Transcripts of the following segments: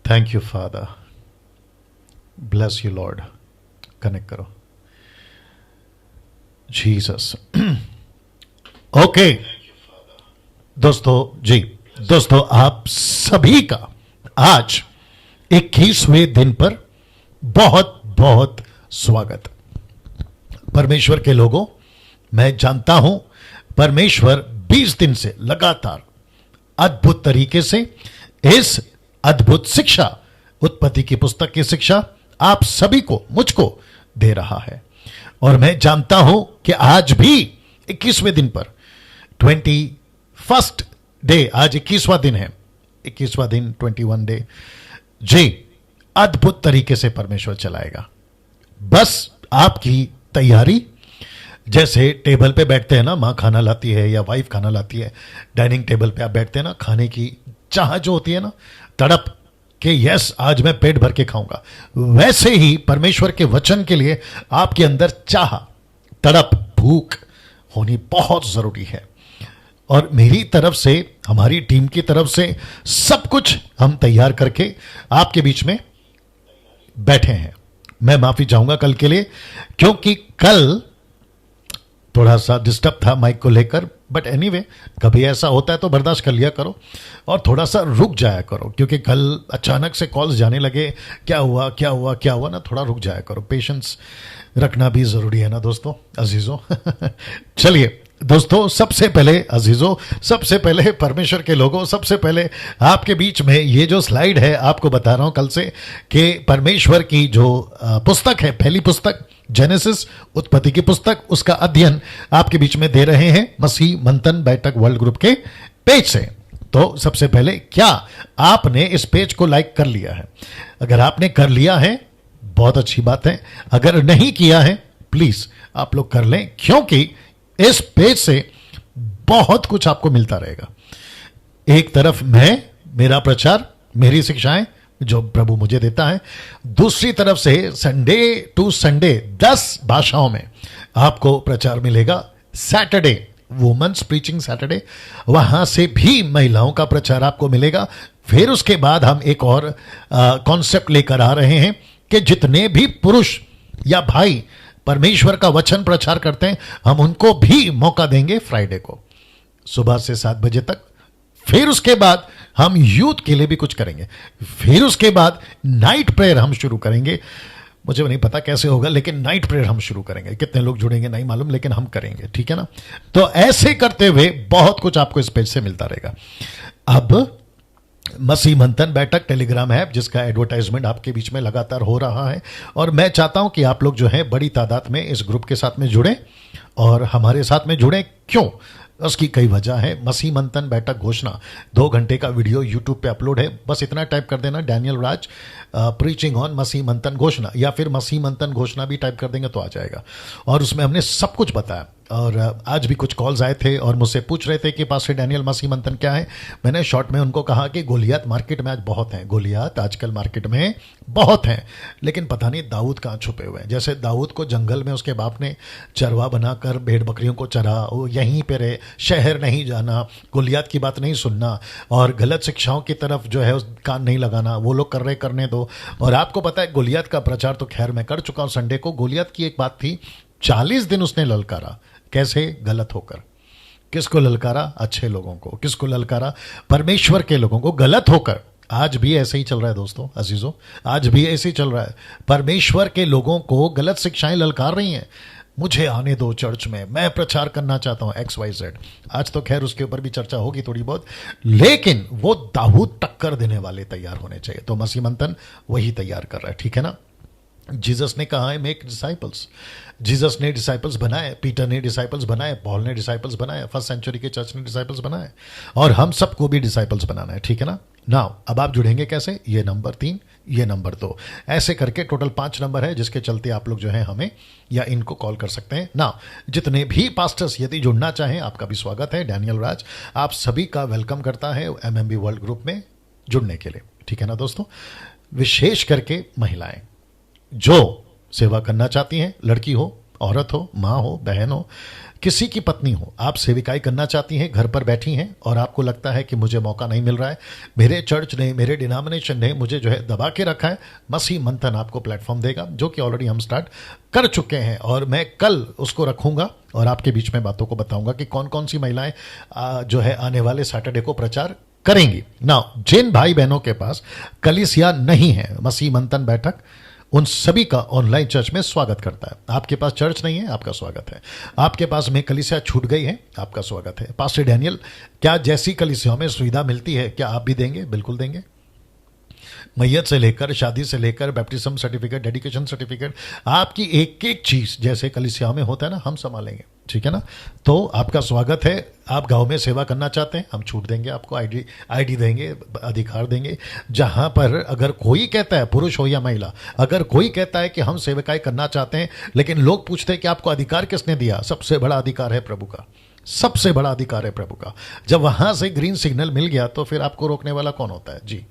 Thank you father, bless you Lord. Connect करो Jesus. Okay दोस्तों, जी दोस्तों, आप सभी का आज 21वें दिन पर बहुत बहुत स्वागत। परमेश्वर के लोगों, मैं जानता हूं परमेश्वर 20 दिन से लगातार अद्भुत तरीके से इस अद्भुत शिक्षा, उत्पत्ति की पुस्तक की शिक्षा आप सभी को, मुझको दे रहा है। और मैं जानता हूं कि आज भी 21वें दिन पर 21st डे, आज 21वां दिन है, 21वां दिन, 21 डे, जी अद्भुत तरीके से परमेश्वर चलाएगा। बस आपकी तैयारी, जैसे टेबल पे बैठते हैं ना, माँ खाना लाती है या वाइफ खाना लाती है, डाइनिंग टेबल पे आप बैठते हैं ना, खाने की चाह जो होती है ना, तड़प कि यस आज मैं पेट भर के खाऊंगा, वैसे ही परमेश्वर के वचन के लिए आपके अंदर चाह, तड़प, भूख होनी बहुत जरूरी है। और मेरी तरफ से, हमारी टीम की तरफ से सब कुछ हम तैयार करके आपके बीच में बैठे हैं। मैं माफी चाहूंगा कल के लिए, क्योंकि कल थोड़ा सा डिस्टर्ब था माइक को लेकर, बट एनीवे कभी ऐसा होता है तो बर्दाश्त कर लिया करो और थोड़ा सा रुक जाया करो, क्योंकि कल अचानक से कॉल्स जाने लगे, क्या हुआ क्या हुआ क्या हुआ ना, थोड़ा रुक जाया करो। पेशेंस रखना भी जरूरी है ना दोस्तों, अजीजों। चलिए दोस्तों, सबसे पहले अजीजों, सबसे पहले परमेश्वर के लोगों, सबसे पहले आपके बीच में ये जो स्लाइड है आपको बता रहा हूं कल से, कि परमेश्वर की जो पुस्तक है, पहली पुस्तक जेनेसिस, उत्पत्ति की पुस्तक, उसका अध्ययन आपके बीच में दे रहे हैं मसीह मंथन बैठक वर्ल्ड ग्रुप के पेज से। तो सबसे पहले, क्या आपने इस पेज को लाइक कर लिया है? अगर आपने कर लिया है बहुत अच्छी बात है, अगर नहीं किया है प्लीज आप लोग कर लें, क्योंकि इस पेज से बहुत कुछ आपको मिलता रहेगा। एक तरफ मैं, मेरा प्रचार, मेरी शिक्षाएं जो प्रभु मुझे देता है, दूसरी तरफ से संडे टू संडे 10 भाषाओं में आपको प्रचार मिलेगा। सैटरडे वुमेन्स प्रीचिंग सैटरडे, वहां से भी महिलाओं का प्रचार आपको मिलेगा। फिर उसके बाद हम एक और कॉन्सेप्ट लेकर आ रहे हैं कि जितने भी पुरुष या भाई परमेश्वर का वचन प्रचार करते हैं, हम उनको भी मौका देंगे फ्राइडे को सुबह से 7 बजे तक। फिर उसके बाद हम यूथ के लिए भी कुछ करेंगे। फिर उसके बाद नाइट प्रेयर हम शुरू करेंगे। मुझे नहीं पता कैसे होगा, लेकिन नाइट प्रेयर हम शुरू करेंगे। कितने लोग जुड़ेंगे नहीं मालूम, लेकिन हम करेंगे, ठीक है ना। तो ऐसे करते हुए बहुत कुछ आपको इस पेज से मिलता रहेगा। अब मसीह मंथन बैठक टेलीग्राम ऐप, जिसका एडवर्टाइजमेंट आपके बीच में लगातार हो रहा है, और मैं चाहता हूं कि आप लोग जो है बड़ी तादाद में इस ग्रुप के साथ में जुड़े और हमारे साथ में जुड़े। क्यों? उसकी कई वजह है। मसीह मंथन बैठक घोषणा 2 घंटे का वीडियो यूट्यूब पे अपलोड है, बस इतना टाइप कर देना, डैनियल राज प्रीचिंग ऑन मसीह मंथन घोषणा, या फिर मसीह मंथन घोषणा भी टाइप कर देंगे तो आ जाएगा। और उसमें हमने सब कुछ बताया। और आज भी कुछ कॉल्स आए थे और मुझसे पूछ रहे थे कि पास्टर डैनियल मसीह मंथन क्या है। मैंने शॉर्ट में उनको कहा कि गोलियात मार्केट में आज बहुत हैं, गोलियात आजकल मार्केट में बहुत हैं, लेकिन पता नहीं दाऊद कहाँ छुपे हुए हैं। जैसे दाऊद को जंगल में उसके बाप ने चरवा बनाकर भेड़ बकरियों को चरा, वो यहीं पे रहे, शहर नहीं जाना, गोलियात की बात नहीं सुनना, और गलत शिक्षाओं की तरफ जो है उस कान नहीं लगाना। वो लोग कर रहे, करने दो। और आपको पता है गोलियात का प्रचार तो खैर मैं कर चुका हूं संडे को। गोलियात की एक बात थी, 40 दिन उसने ललकारा। कैसे? गलत होकर। किसको ललकारा? अच्छे लोगों को। किसको ललकारा? परमेश्वर के लोगों को, गलत होकर। आज भी ऐसे ही चल रहा है दोस्तों, अजीजों, आज भी ऐसे ही चल रहा है। परमेश्वर के लोगों को गलत शिक्षाएं ललकार रही हैं। मुझे आने दो चर्च में, मैं प्रचार करना चाहता हूं XYZ। आज तो खैर उसके ऊपर भी चर्चा होगी थोड़ी बहुत, लेकिन वो दाऊद टक्कर देने वाले तैयार होने चाहिए। तो मसीह मंथन वही तैयार कर रहा है, ठीक है ना। जीसस ने कहा है मेक डिसाइपल्स। जीसस ने डिसाइपल्स बनाए, पीटर ने डिसाइपल्स बनाए, पॉल ने डिसाइपल्स बनाए, फर्स्ट सेंचुरी के चर्च ने डिसाइपल्स बनाए, और हम सबको भी डिसाइपल्स बनाना है, ठीक है ना। नाउ अब आप जुड़ेंगे कैसे? ये नंबर 3, ये नंबर 2, ऐसे करके टोटल 5 नंबर है, जिसके चलते आप लोग जो है हमें या इनको कॉल कर सकते हैं। नाउ जितने भी पास्टर्स यदि जुड़ना चाहें, आपका भी स्वागत है। डैनियल राज आप सभी का वेलकम करता है MMB वर्ल्ड ग्रुप में जुड़ने के लिए, ठीक है ना दोस्तों। विशेष करके महिलाएं जो सेवा करना चाहती हैं, लड़की हो, औरत हो, माँ हो, बहन हो, किसी की पत्नी हो, आप सेविकाई करना चाहती हैं, घर पर बैठी हैं और आपको लगता है कि मुझे मौका नहीं मिल रहा है, मेरे चर्च ने, मेरे डिनोमिनेशन ने मुझे जो है दबा के रखा है, मसीह मंथन आपको प्लेटफॉर्म देगा, जो कि ऑलरेडी हम स्टार्ट कर चुके हैं और मैं कल उसको रखूंगा और आपके बीच में बातों को बताऊंगा कि कौन कौन सी महिलाएं जो है आने वाले सैटरडे को प्रचार करेंगी। नाउ जिन भाई बहनों के पास कलीसिया नहीं है, मसीह मंथन बैठक उन सभी का ऑनलाइन चर्च में स्वागत करता है। आपके पास चर्च नहीं है, आपका स्वागत है। आपके पास में कलीसिया छूट गई है, आपका स्वागत है। पास्टर डैनियल, क्या जैसी कलीसियाओं में सुविधा मिलती है क्या आप भी देंगे? बिल्कुल देंगे। मैयत से लेकर, शादी से लेकर, बैप्टिज्म सर्टिफिकेट, डेडिकेशन सर्टिफिकेट, आपकी एक एक चीज जैसे कलीसियाओं में होता है ना, हम संभालेंगे, ठीक है ना। तो आपका स्वागत है। आप गांव में सेवा करना चाहते हैं, हम छूट देंगे आपको, आईडी देंगे, अधिकार देंगे। जहां पर अगर कोई कहता है, पुरुष हो या महिला, अगर कोई कहता है कि हम सेवकाई करना चाहते हैं, लेकिन लोग पूछते हैं कि आपको अधिकार किसने दिया, सबसे बड़ा अधिकार है प्रभु का, सबसे बड़ा अधिकार है प्रभु का। जब वहां से ग्रीन सिग्नल मिल गया तो फिर आपको रोकने वाला कौन होता है जी।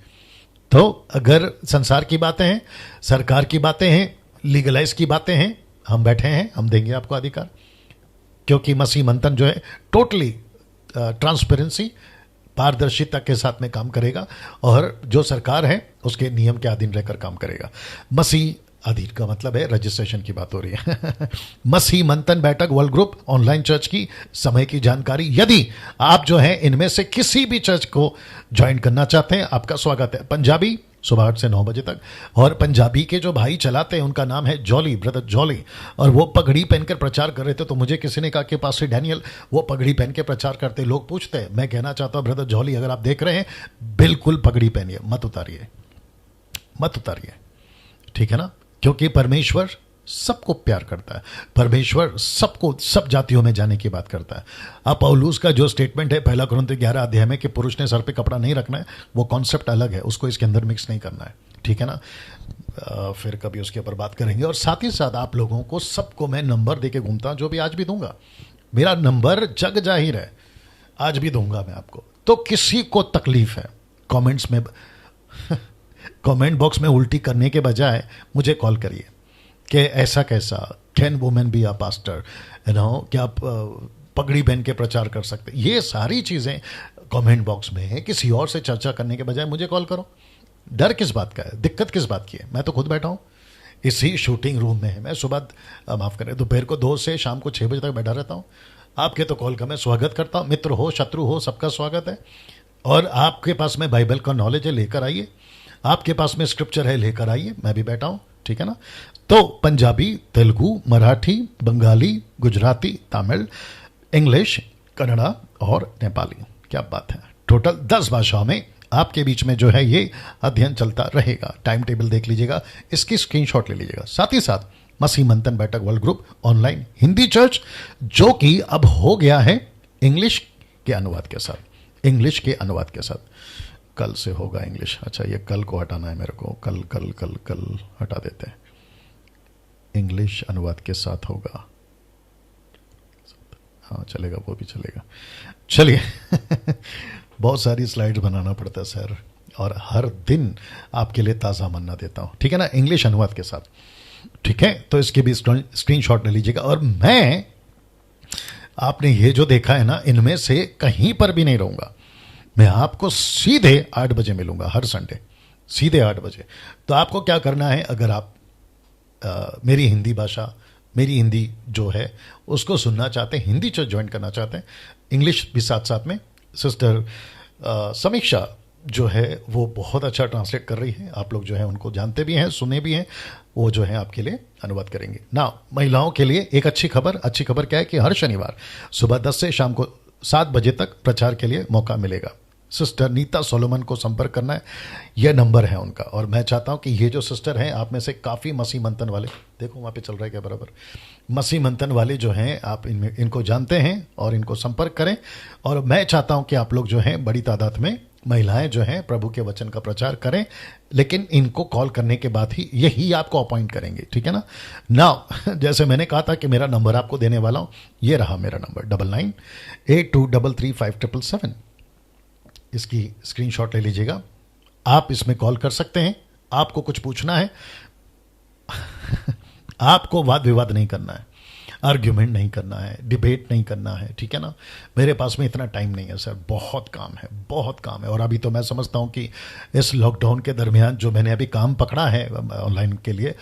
तो अगर संसार की बातें हैं, सरकार की बातें हैं, लीगलाइज की बातें हैं, हम बैठे हैं, हम देंगे आपको अधिकार, क्योंकि मसीह मंथन जो है टोटली ट्रांसपेरेंसी, पारदर्शिता के साथ में काम करेगा और जो सरकार है उसके नियम के अधीन रहकर काम करेगा। मसीह अधीन का मतलब है रजिस्ट्रेशन की बात हो रही है। मसीह मंथन बैठक वर्ल्ड ग्रुप ऑनलाइन चर्च की समय की जानकारी, यदि आप जो है इनमें से किसी भी चर्च को ज्वाइन करना चाहते हैं, आपका स्वागत है। पंजाबी सुबह 8 से 9 बजे तक, और पंजाबी के जो भाई चलाते हैं उनका नाम है जॉली, ब्रदर जॉली, और वो पगड़ी पहनकर प्रचार कर रहे थे। तो मुझे किसी ने कहा कि पास्टर डैनियल वो पगड़ी पहन के प्रचार करते, लोग पूछते हैं। मैं कहना चाहता हूं ब्रदर जॉली, अगर आप देख रहे हैं, बिल्कुल पगड़ी पहनिए, मत उतारिए, मत उतारिए, ठीक है ना, क्योंकि परमेश्वर सबको प्यार करता है, परमेश्वर सबको, सब जातियों में जाने की बात करता है। अब पौलुस का जो स्टेटमेंट है 1 कुरिन्थियों 11 अध्याय में कि पुरुष ने सर पे कपड़ा नहीं रखना है, वो कॉन्सेप्ट अलग है, उसको इसके अंदर मिक्स नहीं करना है, ठीक है ना। फिर कभी उसके ऊपर बात करेंगे। और साथ ही साथ आप लोगों को सबको मैं नंबर दे के घूमता हूं, जो भी आज भी दूंगा, मेरा नंबर जग जाहिर है, आज भी दूंगा मैं आपको। तो किसी को तकलीफ है, कॉमेंट्स में कमेंट बॉक्स में उल्टी करने के बजाय मुझे कॉल करिए कि ऐसा कैसा, can women be a pastor, you know, क्या आप पगड़ी पहन के प्रचार कर सकते, ये सारी चीज़ें कमेंट बॉक्स में है। किसी और से चर्चा करने के बजाय मुझे कॉल करो। डर किस बात का है, दिक्कत किस बात की है? मैं तो खुद बैठा हूँ इसी शूटिंग रूम में है, मैं सुबह माफ़ करें दोपहर को 2 से शाम को 6 बजे तक बैठा रहता हूँ। आपके तो कॉल का मैं स्वागत करता हूँ, मित्र हो शत्रु हो सबका स्वागत है। और आपके पास में बाइबल का नॉलेज है, लेकर आइए, आपके पास में स्क्रिप्चर है, लेकर आइए, मैं भी बैठा हूं, ठीक है ना। तो पंजाबी, तेलुगु, मराठी, बंगाली, गुजराती, तमिल, इंग्लिश, कन्नड़ा और नेपाली, क्या बात है, टोटल 10 भाषाओं में आपके बीच में जो है ये अध्ययन चलता रहेगा। टाइम टेबल देख लीजिएगा, इसकी स्क्रीनशॉट ले लीजिएगा। साथ ही साथ मसीह मंथन बैठक world group online Hindi church, जो कि अब हो गया है इंग्लिश के अनुवाद के साथ, इंग्लिश के अनुवाद के साथ। कल से होगा इंग्लिश। अच्छा, ये कल को हटाना है मेरे को, कल कल कल कल हटा देते हैं, इंग्लिश अनुवाद के साथ होगा। हाँ चलेगा, वो भी चलेगा। चलिए बहुत सारी स्लाइड्स बनाना पड़ता है सर, और हर दिन आपके लिए ताज़ा मन्ना देता हूँ, ठीक है ना, इंग्लिश अनुवाद के साथ, ठीक है। तो इसके भी स्क्रीनशॉट ले लीजिएगा। और मैं, आपने ये जो देखा है ना, इनमें से कहीं पर भी नहीं रहूँगा, मैं आपको सीधे 8 बजे मिलूंगा हर संडे, सीधे 8 बजे। तो आपको क्या करना है, अगर आप मेरी हिंदी भाषा, मेरी हिंदी जो है उसको सुनना चाहते हैं, हिंदी चर्च ज्वाइन करना चाहते हैं, इंग्लिश भी साथ साथ में, सिस्टर समीक्षा जो है वो बहुत अच्छा ट्रांसलेट कर रही है, आप लोग जो है उनको जानते भी हैं, सुने भी हैं, वो जो है आपके लिए अनुवाद करेंगे ना। महिलाओं के लिए एक अच्छी खबर क्या है कि हर शनिवार सुबह 10 से शाम को 7 बजे तक प्रचार के लिए मौका मिलेगा। सिस्टर नीता सोलोमन को संपर्क करना है, यह नंबर है उनका। और मैं चाहता हूं कि ये जो सिस्टर हैं, आप में से काफ़ी मसीह मंथन वाले, देखो वहाँ पे चल रहा है क्या बराबर, मसीह मंथन वाले जो हैं, आप इनको जानते हैं और इनको संपर्क करें। और मैं चाहता हूं कि आप लोग जो हैं बड़ी तादाद में महिलाएं जो हैं प्रभु के वचन का प्रचार करें, लेकिन इनको कॉल करने के बाद ही यही आपको अपॉइंट करेंगे, ठीक है ना। नाउ जैसे मैंने कहा था कि मेरा नंबर आपको देने वाला हूं, ये रहा मेरा नंबर 9982335777। इसकी स्क्रीनशॉट ले लीजिएगा, आप इसमें कॉल कर सकते हैं। आपको कुछ पूछना है आपको वाद विवाद नहीं करना है, आर्ग्यूमेंट नहीं करना है, डिबेट नहीं करना है, ठीक है ना। मेरे पास में इतना टाइम नहीं है सर, बहुत काम है, बहुत काम है। और अभी तो मैं समझता हूँ कि इस लॉकडाउन के दरमियान जो मैंने अभी काम पकड़ा है ऑनलाइन के लिए,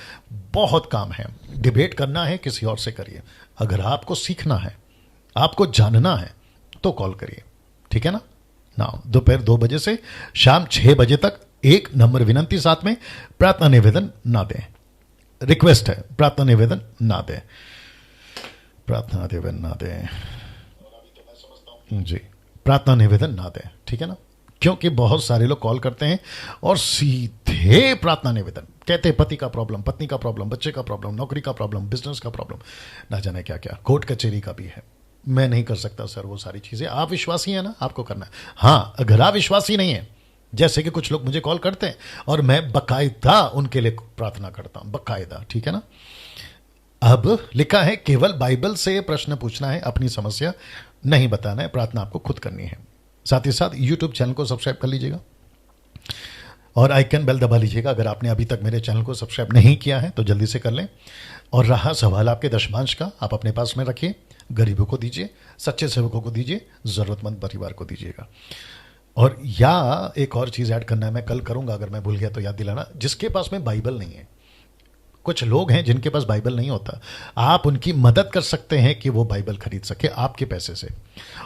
बहुत काम है। डिबेट करना है किसी और से करिए, अगर आपको सीखना है, आपको जानना है तो कॉल करिए, ठीक है ना। दोपहर 2 बजे से शाम 6 बजे तक एक नंबर विनंती, साथ में प्रार्थना निवेदन ना दें, रिक्वेस्ट है, प्रार्थना निवेदन ना दें, प्रार्थना निवेदन ना दें जी, प्रार्थना निवेदन ना दें, ठीक है ना। क्योंकि बहुत सारे लोग कॉल करते हैं और सीधे प्रार्थना निवेदन कहते हैं, पति का प्रॉब्लम, पत्नी का प्रॉब्लम, बच्चे का प्रॉब्लम, नौकरी का प्रॉब्लम, बिजनेस का प्रॉब्लम, ना जाने क्या क्या, कोर्ट कचहरी का भी है। मैं नहीं कर सकता सर वो सारी चीजें। आप विश्वासी हैं ना, आपको करना है। हाँ, अगर आप विश्वासी नहीं है, जैसे कि कुछ लोग मुझे कॉल करते हैं और मैं बकायदा उनके लिए प्रार्थना करता हूं, बकायदा, ठीक है ना। अब लिखा है केवल बाइबल से प्रश्न पूछना है, अपनी समस्या नहीं बताना है, प्रार्थना आपको खुद करनी है। साथ ही साथ यूट्यूब चैनल को सब्सक्राइब कर लीजिएगा और आइकन बेल दबा लीजिएगा। अगर आपने अभी तक मेरे चैनल को सब्सक्राइब नहीं किया है तो जल्दी से कर लें। और रहा सवाल आपके दशमांश का, आप अपने पास में रखिए, गरीबों को दीजिए, सच्चे सेवकों को दीजिए, जरूरतमंद परिवार को दीजिएगा। और या एक और चीज ऐड करना है, मैं कल करूंगा, अगर मैं भूल गया तो याद दिलाना। जिसके पास में बाइबल नहीं है, कुछ लोग हैं जिनके पास बाइबल नहीं होता, आप उनकी मदद कर सकते हैं कि वो बाइबल खरीद सके आपके पैसे से।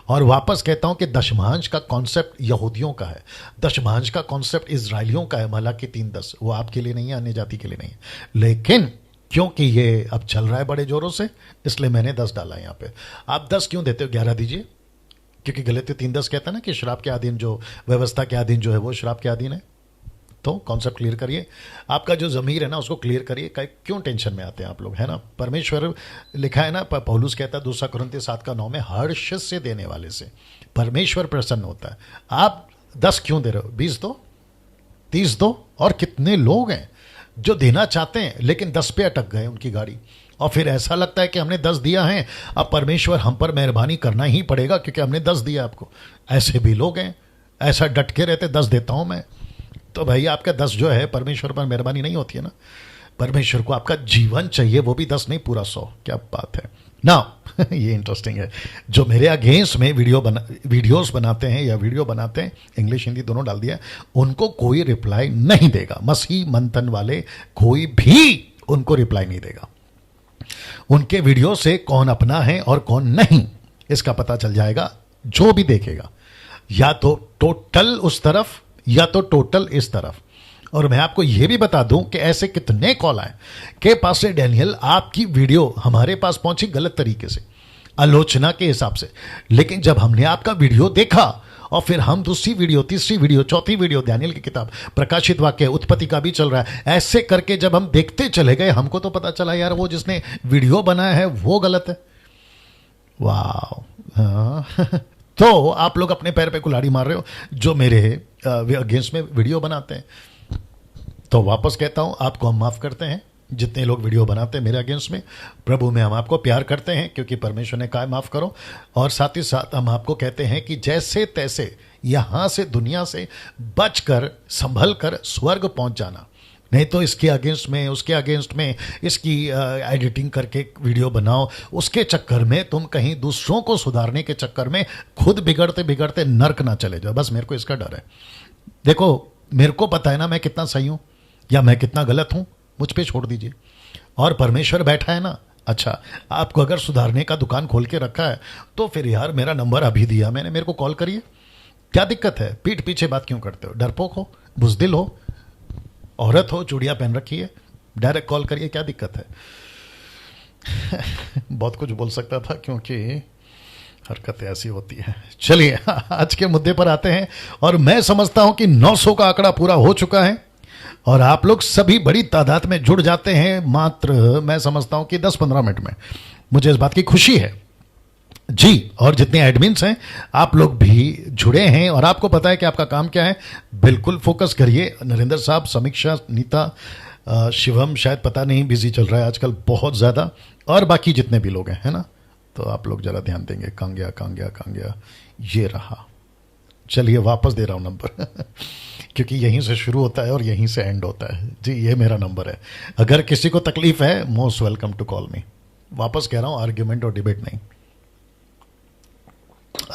और वापस कहता हूं कि दशमांश का कॉन्सेप्ट यहूदियों का है, दशमांश का कॉन्सेप्ट इजराइलियों का है, मलाकी 3:10, वो आपके लिए नहीं है, अन्य जाति के लिए नहीं है। लेकिन क्योंकि ये अब चल रहा है बड़े जोरों से, इसलिए मैंने 10 डाला यहां पे। आप 10 क्यों देते हो, 11 दीजिए, क्योंकि गलतियों 3:10 कहता है ना कि श्राप के अधीन जो, व्यवस्था के अधीन जो है वो श्राप के अधीन है। तो कॉन्सेप्ट क्लियर करिए, आपका जो जमीर है ना उसको क्लियर करिए। क्यों टेंशन में आते हैं आप लोग, है ना। परमेश्वर लिखा है ना, पौलुस कहता है 2 कुरिन्थियों 7:9 हर्ष से देने वाले से परमेश्वर प्रसन्न होता है। आप 10 क्यों दे रहे हो, 20 दो, 30 दो। और कितने लोग हैं जो देना चाहते हैं लेकिन 10 पे अटक गए उनकी गाड़ी, और फिर ऐसा लगता है कि हमने 10 दिया है, अब परमेश्वर हम पर मेहरबानी करना ही पड़ेगा क्योंकि हमने 10 दिया आपको। ऐसे भी लोग हैं, ऐसा डट के रहते, 10 देता हूं मैं। तो भाई आपका 10 जो है, परमेश्वर पर मेहरबानी नहीं होती है ना। परमेश्वर को आपका जीवन चाहिए, वो भी 10 नहीं, पूरा 100। क्या बात है ना। ये इंटरेस्टिंग है। जो मेरे अगेंस्ट में वीडियोस बनाते हैं या वीडियो बनाते हैं, इंग्लिश हिंदी दोनों डाल दिया, उनको कोई रिप्लाई नहीं देगा। मसीह मंथन वाले कोई भी उनको रिप्लाई नहीं देगा। उनके वीडियो से कौन अपना है और कौन नहीं, इसका पता चल जाएगा जो भी देखेगा, या तो टोटल उस तरफ या तो टोटल इस तरफ। और मैं आपको यह भी बता दूं कि ऐसे कितने कॉल आए के पास से डैनियल आपकी वीडियो हमारे पास पहुंची गलत तरीके से, आलोचना के हिसाब से, लेकिन जब हमने आपका वीडियो देखा और फिर हम दूसरी वीडियो, तीसरी वीडियो, चौथी वीडियो, डैनियल की किताब, प्रकाशित वाक्य, उत्पत्ति का भी चल रहा है, ऐसे करके जब हम देखते चले गए, हमको तो पता चला यार वो जिसने वीडियो बनाया है वो गलत है। वाह। हाँ। तो आप लोग अपने पैर पे कुल्हाड़ी मार रहे हो जो मेरे अगेंस्ट में वीडियो बनाते हैं। तो वापस कहता हूं, आपको हम माफ करते हैं जितने लोग वीडियो बनाते हैं मेरे अगेंस्ट में। प्रभु में हम आपको प्यार करते हैं क्योंकि परमेश्वर ने कहा माफ करो। और साथ ही साथ हम आपको कहते हैं कि जैसे तैसे यहां से, दुनिया से बचकर, संभल कर स्वर्ग पहुंच जाना, नहीं तो इसके अगेंस्ट में, उसके अगेंस्ट में, इसकी एडिटिंग करके वीडियो बनाओ, उसके चक्कर में तुम कहीं दूसरों को सुधारने के चक्कर में खुद बिगड़ते बिगड़ते नर्क ना चले जाओ। बस मेरे को इसका डर है। देखो, मेरे को पता है ना मैं कितना सही हूं या मैं कितना गलत हूं, मुझ पे छोड़ दीजिए। और परमेश्वर बैठा है ना। अच्छा, आपको अगर सुधारने का दुकान खोल के रखा है तो फिर यार मेरा नंबर अभी दिया मैंने, मेरे को कॉल करिए। क्या दिक्कत है, पीठ पीछे बात क्यों करते हो, डरपोक हो, बुजदिल हो, औरत हो, चूड़ियां पहन रखी है, डायरेक्ट कॉल करिए, क्या दिक्कत है। बहुत कुछ बोल सकता था क्योंकि हरकतें ऐसी होती हैं। चलिए आज के मुद्दे पर आते हैं। और मैं समझता हूं कि 900 का आंकड़ा पूरा हो चुका है और आप लोग सभी बड़ी तादाद में जुड़ जाते हैं, मात्र मैं समझता हूं कि 10-15 मिनट में। मुझे इस बात की खुशी है जी। और जितने एडमिन्स हैं आप लोग भी जुड़े हैं और आपको पता है कि आपका काम क्या है। बिल्कुल फोकस करिए। नरेंद्र साहब, समीक्षा, नीता, शिवम शायद पता नहीं बिजी चल रहा है आजकल बहुत ज़्यादा, और बाकी जितने भी लोग हैं, है ना। तो आप लोग जरा ध्यान देंगे। कांग्या ये रहा। चलिए वापस दे रहा हूं नंबर क्योंकि यहीं से शुरू होता है और यहीं से एंड होता है जी। ये मेरा नंबर है। अगर किसी को तकलीफ है, most welcome to call me. वापस कह रहा हूं, आर्ग्यूमेंट और डिबेट नहीं।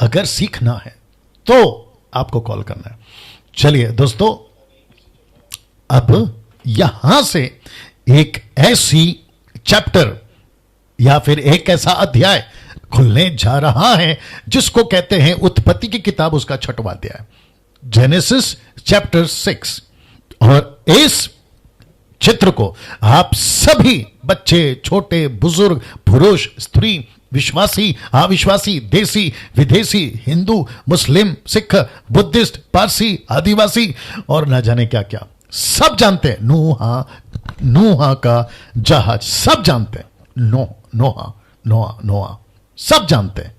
अगर सीखना है तो आपको कॉल करना है। चलिए दोस्तों, अब यहां से एक ऐसी चैप्टर या फिर एक ऐसा अध्याय खुलने जा रहा है जिसको कहते हैं उत्पत्ति की किताब, उसका 6वां अध्याय, जेनेसिस चैप्टर 6। और इस चित्र को आप सभी बच्चे, छोटे, बुजुर्ग, पुरुष, स्त्री, विश्वासी, अविश्वासी, देसी, विदेशी, हिंदू, मुस्लिम, सिख, बुद्धिस्ट, पारसी, आदिवासी और न जाने क्या क्या, सब जानते हैं। नूहा का जहाज, सब जानते हैं। नोआ सब जानते हैं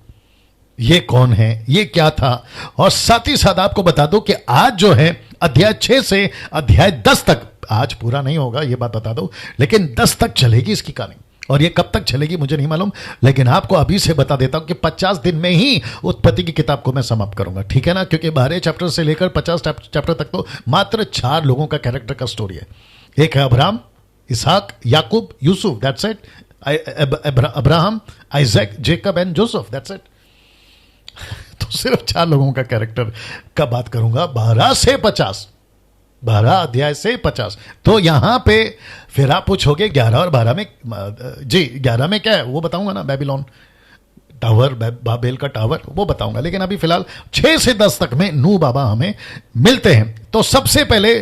ये कौन है, ये क्या था। और साथ ही साथ आपको बता दो कि आज जो है अध्याय 6 से अध्याय 10 तक, आज पूरा नहीं होगा ये बात बता दो, लेकिन 10 तक चलेगी इसकी कहानी। और ये कब तक चलेगी मुझे नहीं मालूम, लेकिन आपको अभी से बता देता हूं कि 50 दिन में ही उत्पत्ति की किताब को मैं समाप्त करूंगा, ठीक है ना। क्योंकि 12 चैप्टर से लेकर 50 चैप्टर तक तो मात्र 4 लोगों का कैरेक्टर का स्टोरी है। एक है अब्राहम, इसहाक, याकूब, यूसुफ, that's it. Abraham, Isaac, Jacob and Joseph, that's it. तो सिर्फ 4 लोगों का कैरेक्टर का बात करूंगा, 12 से 50, 12 अध्याय से 50। तो यहां पे फिर आप पूछोगे 11 और 12 में, जी 11 में क्या है वो बताऊंगा ना, बेबीलोन टावर, बाबेल का टावर, वो बताऊंगा। लेकिन अभी फिलहाल 6 से 10 तक में नूह बाबा हमें मिलते हैं। तो सबसे पहले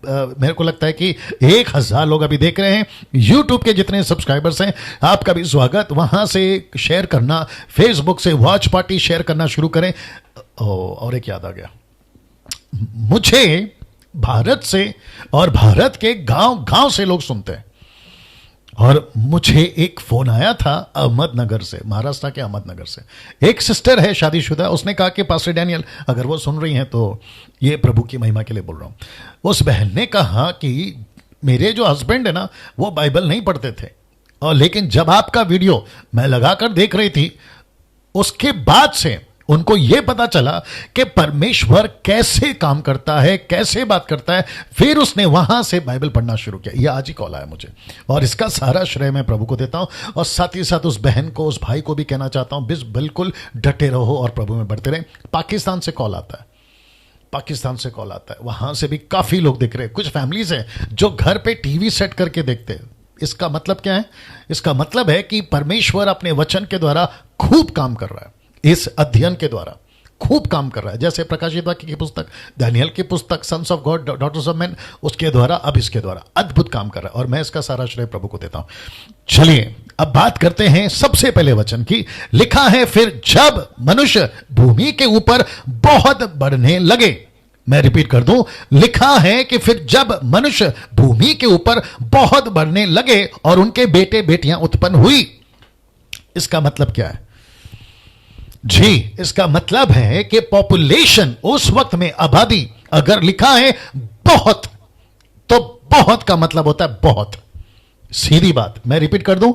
मेरे को लगता है कि 1000 लोग अभी देख रहे हैं। YouTube के जितने सब्सक्राइबर्स हैं आपका भी स्वागत। वहां से शेयर करना, फेसबुक से वॉच पार्टी शेयर करना शुरू करें। और एक याद आ गया मुझे, भारत से और भारत के गांव गांव से लोग सुनते हैं। और मुझे एक फोन आया था अहमदनगर से, महाराष्ट्र के अहमदनगर से। एक सिस्टर है शादीशुदा, उसने कहा कि पास्टर डैनियल, अगर वो सुन रही हैं तो ये प्रभु की महिमा के लिए बोल रहा हूं। उस बहन ने कहा कि मेरे जो हस्बैंड है ना, वो बाइबल नहीं पढ़ते थे, और लेकिन जब आपका वीडियो मैं लगाकर देख रही थी, उसके बाद से उनको यह पता चला कि परमेश्वर कैसे काम करता है, कैसे बात करता है। फिर उसने वहां से बाइबल पढ़ना शुरू किया। यह आज ही कॉल आया मुझे, और इसका सारा श्रेय मैं प्रभु को देता हूं। और साथ ही साथ उस बहन को, उस भाई को भी कहना चाहता हूं, बिल्कुल डटे रहो और प्रभु में बढ़ते रहे। पाकिस्तान से कॉल आता है, पाकिस्तान से कॉल आता है, वहां से भी काफी लोग देख रहे हैं। कुछ फैमिलीज हैं जो घर पे टीवी सेट करके देखते हैं। इसका मतलब क्या है? इसका मतलब है कि परमेश्वर अपने वचन के द्वारा खूब काम कर रहा है, इस अध्ययन के द्वारा खूब काम कर रहा है। जैसे प्रकाशित वाक्य की पुस्तक, दानियल की पुस्तक, sons of God, daughters of man, उसके द्वारा, अब इसके द्वारा अद्भुत काम कर रहा है, और मैं इसका सारा श्रेय प्रभु को देता हूं। चलिए अब बात करते हैं सबसे पहले वचन की। लिखा है, फिर जब मनुष्य भूमि के ऊपर बहुत बढ़ने लगे। मैं रिपीट कर दूं, लिखा है कि फिर जब मनुष्य भूमि के ऊपर बहुत बढ़ने लगे और उनके बेटे बेटियां उत्पन्न हुई। इसका मतलब क्या है जी? इसका मतलब है कि पॉपुलेशन, उस वक्त में आबादी, अगर लिखा है बहुत, तो बहुत का मतलब होता है बहुत। सीधी बात, मैं रिपीट कर दूं,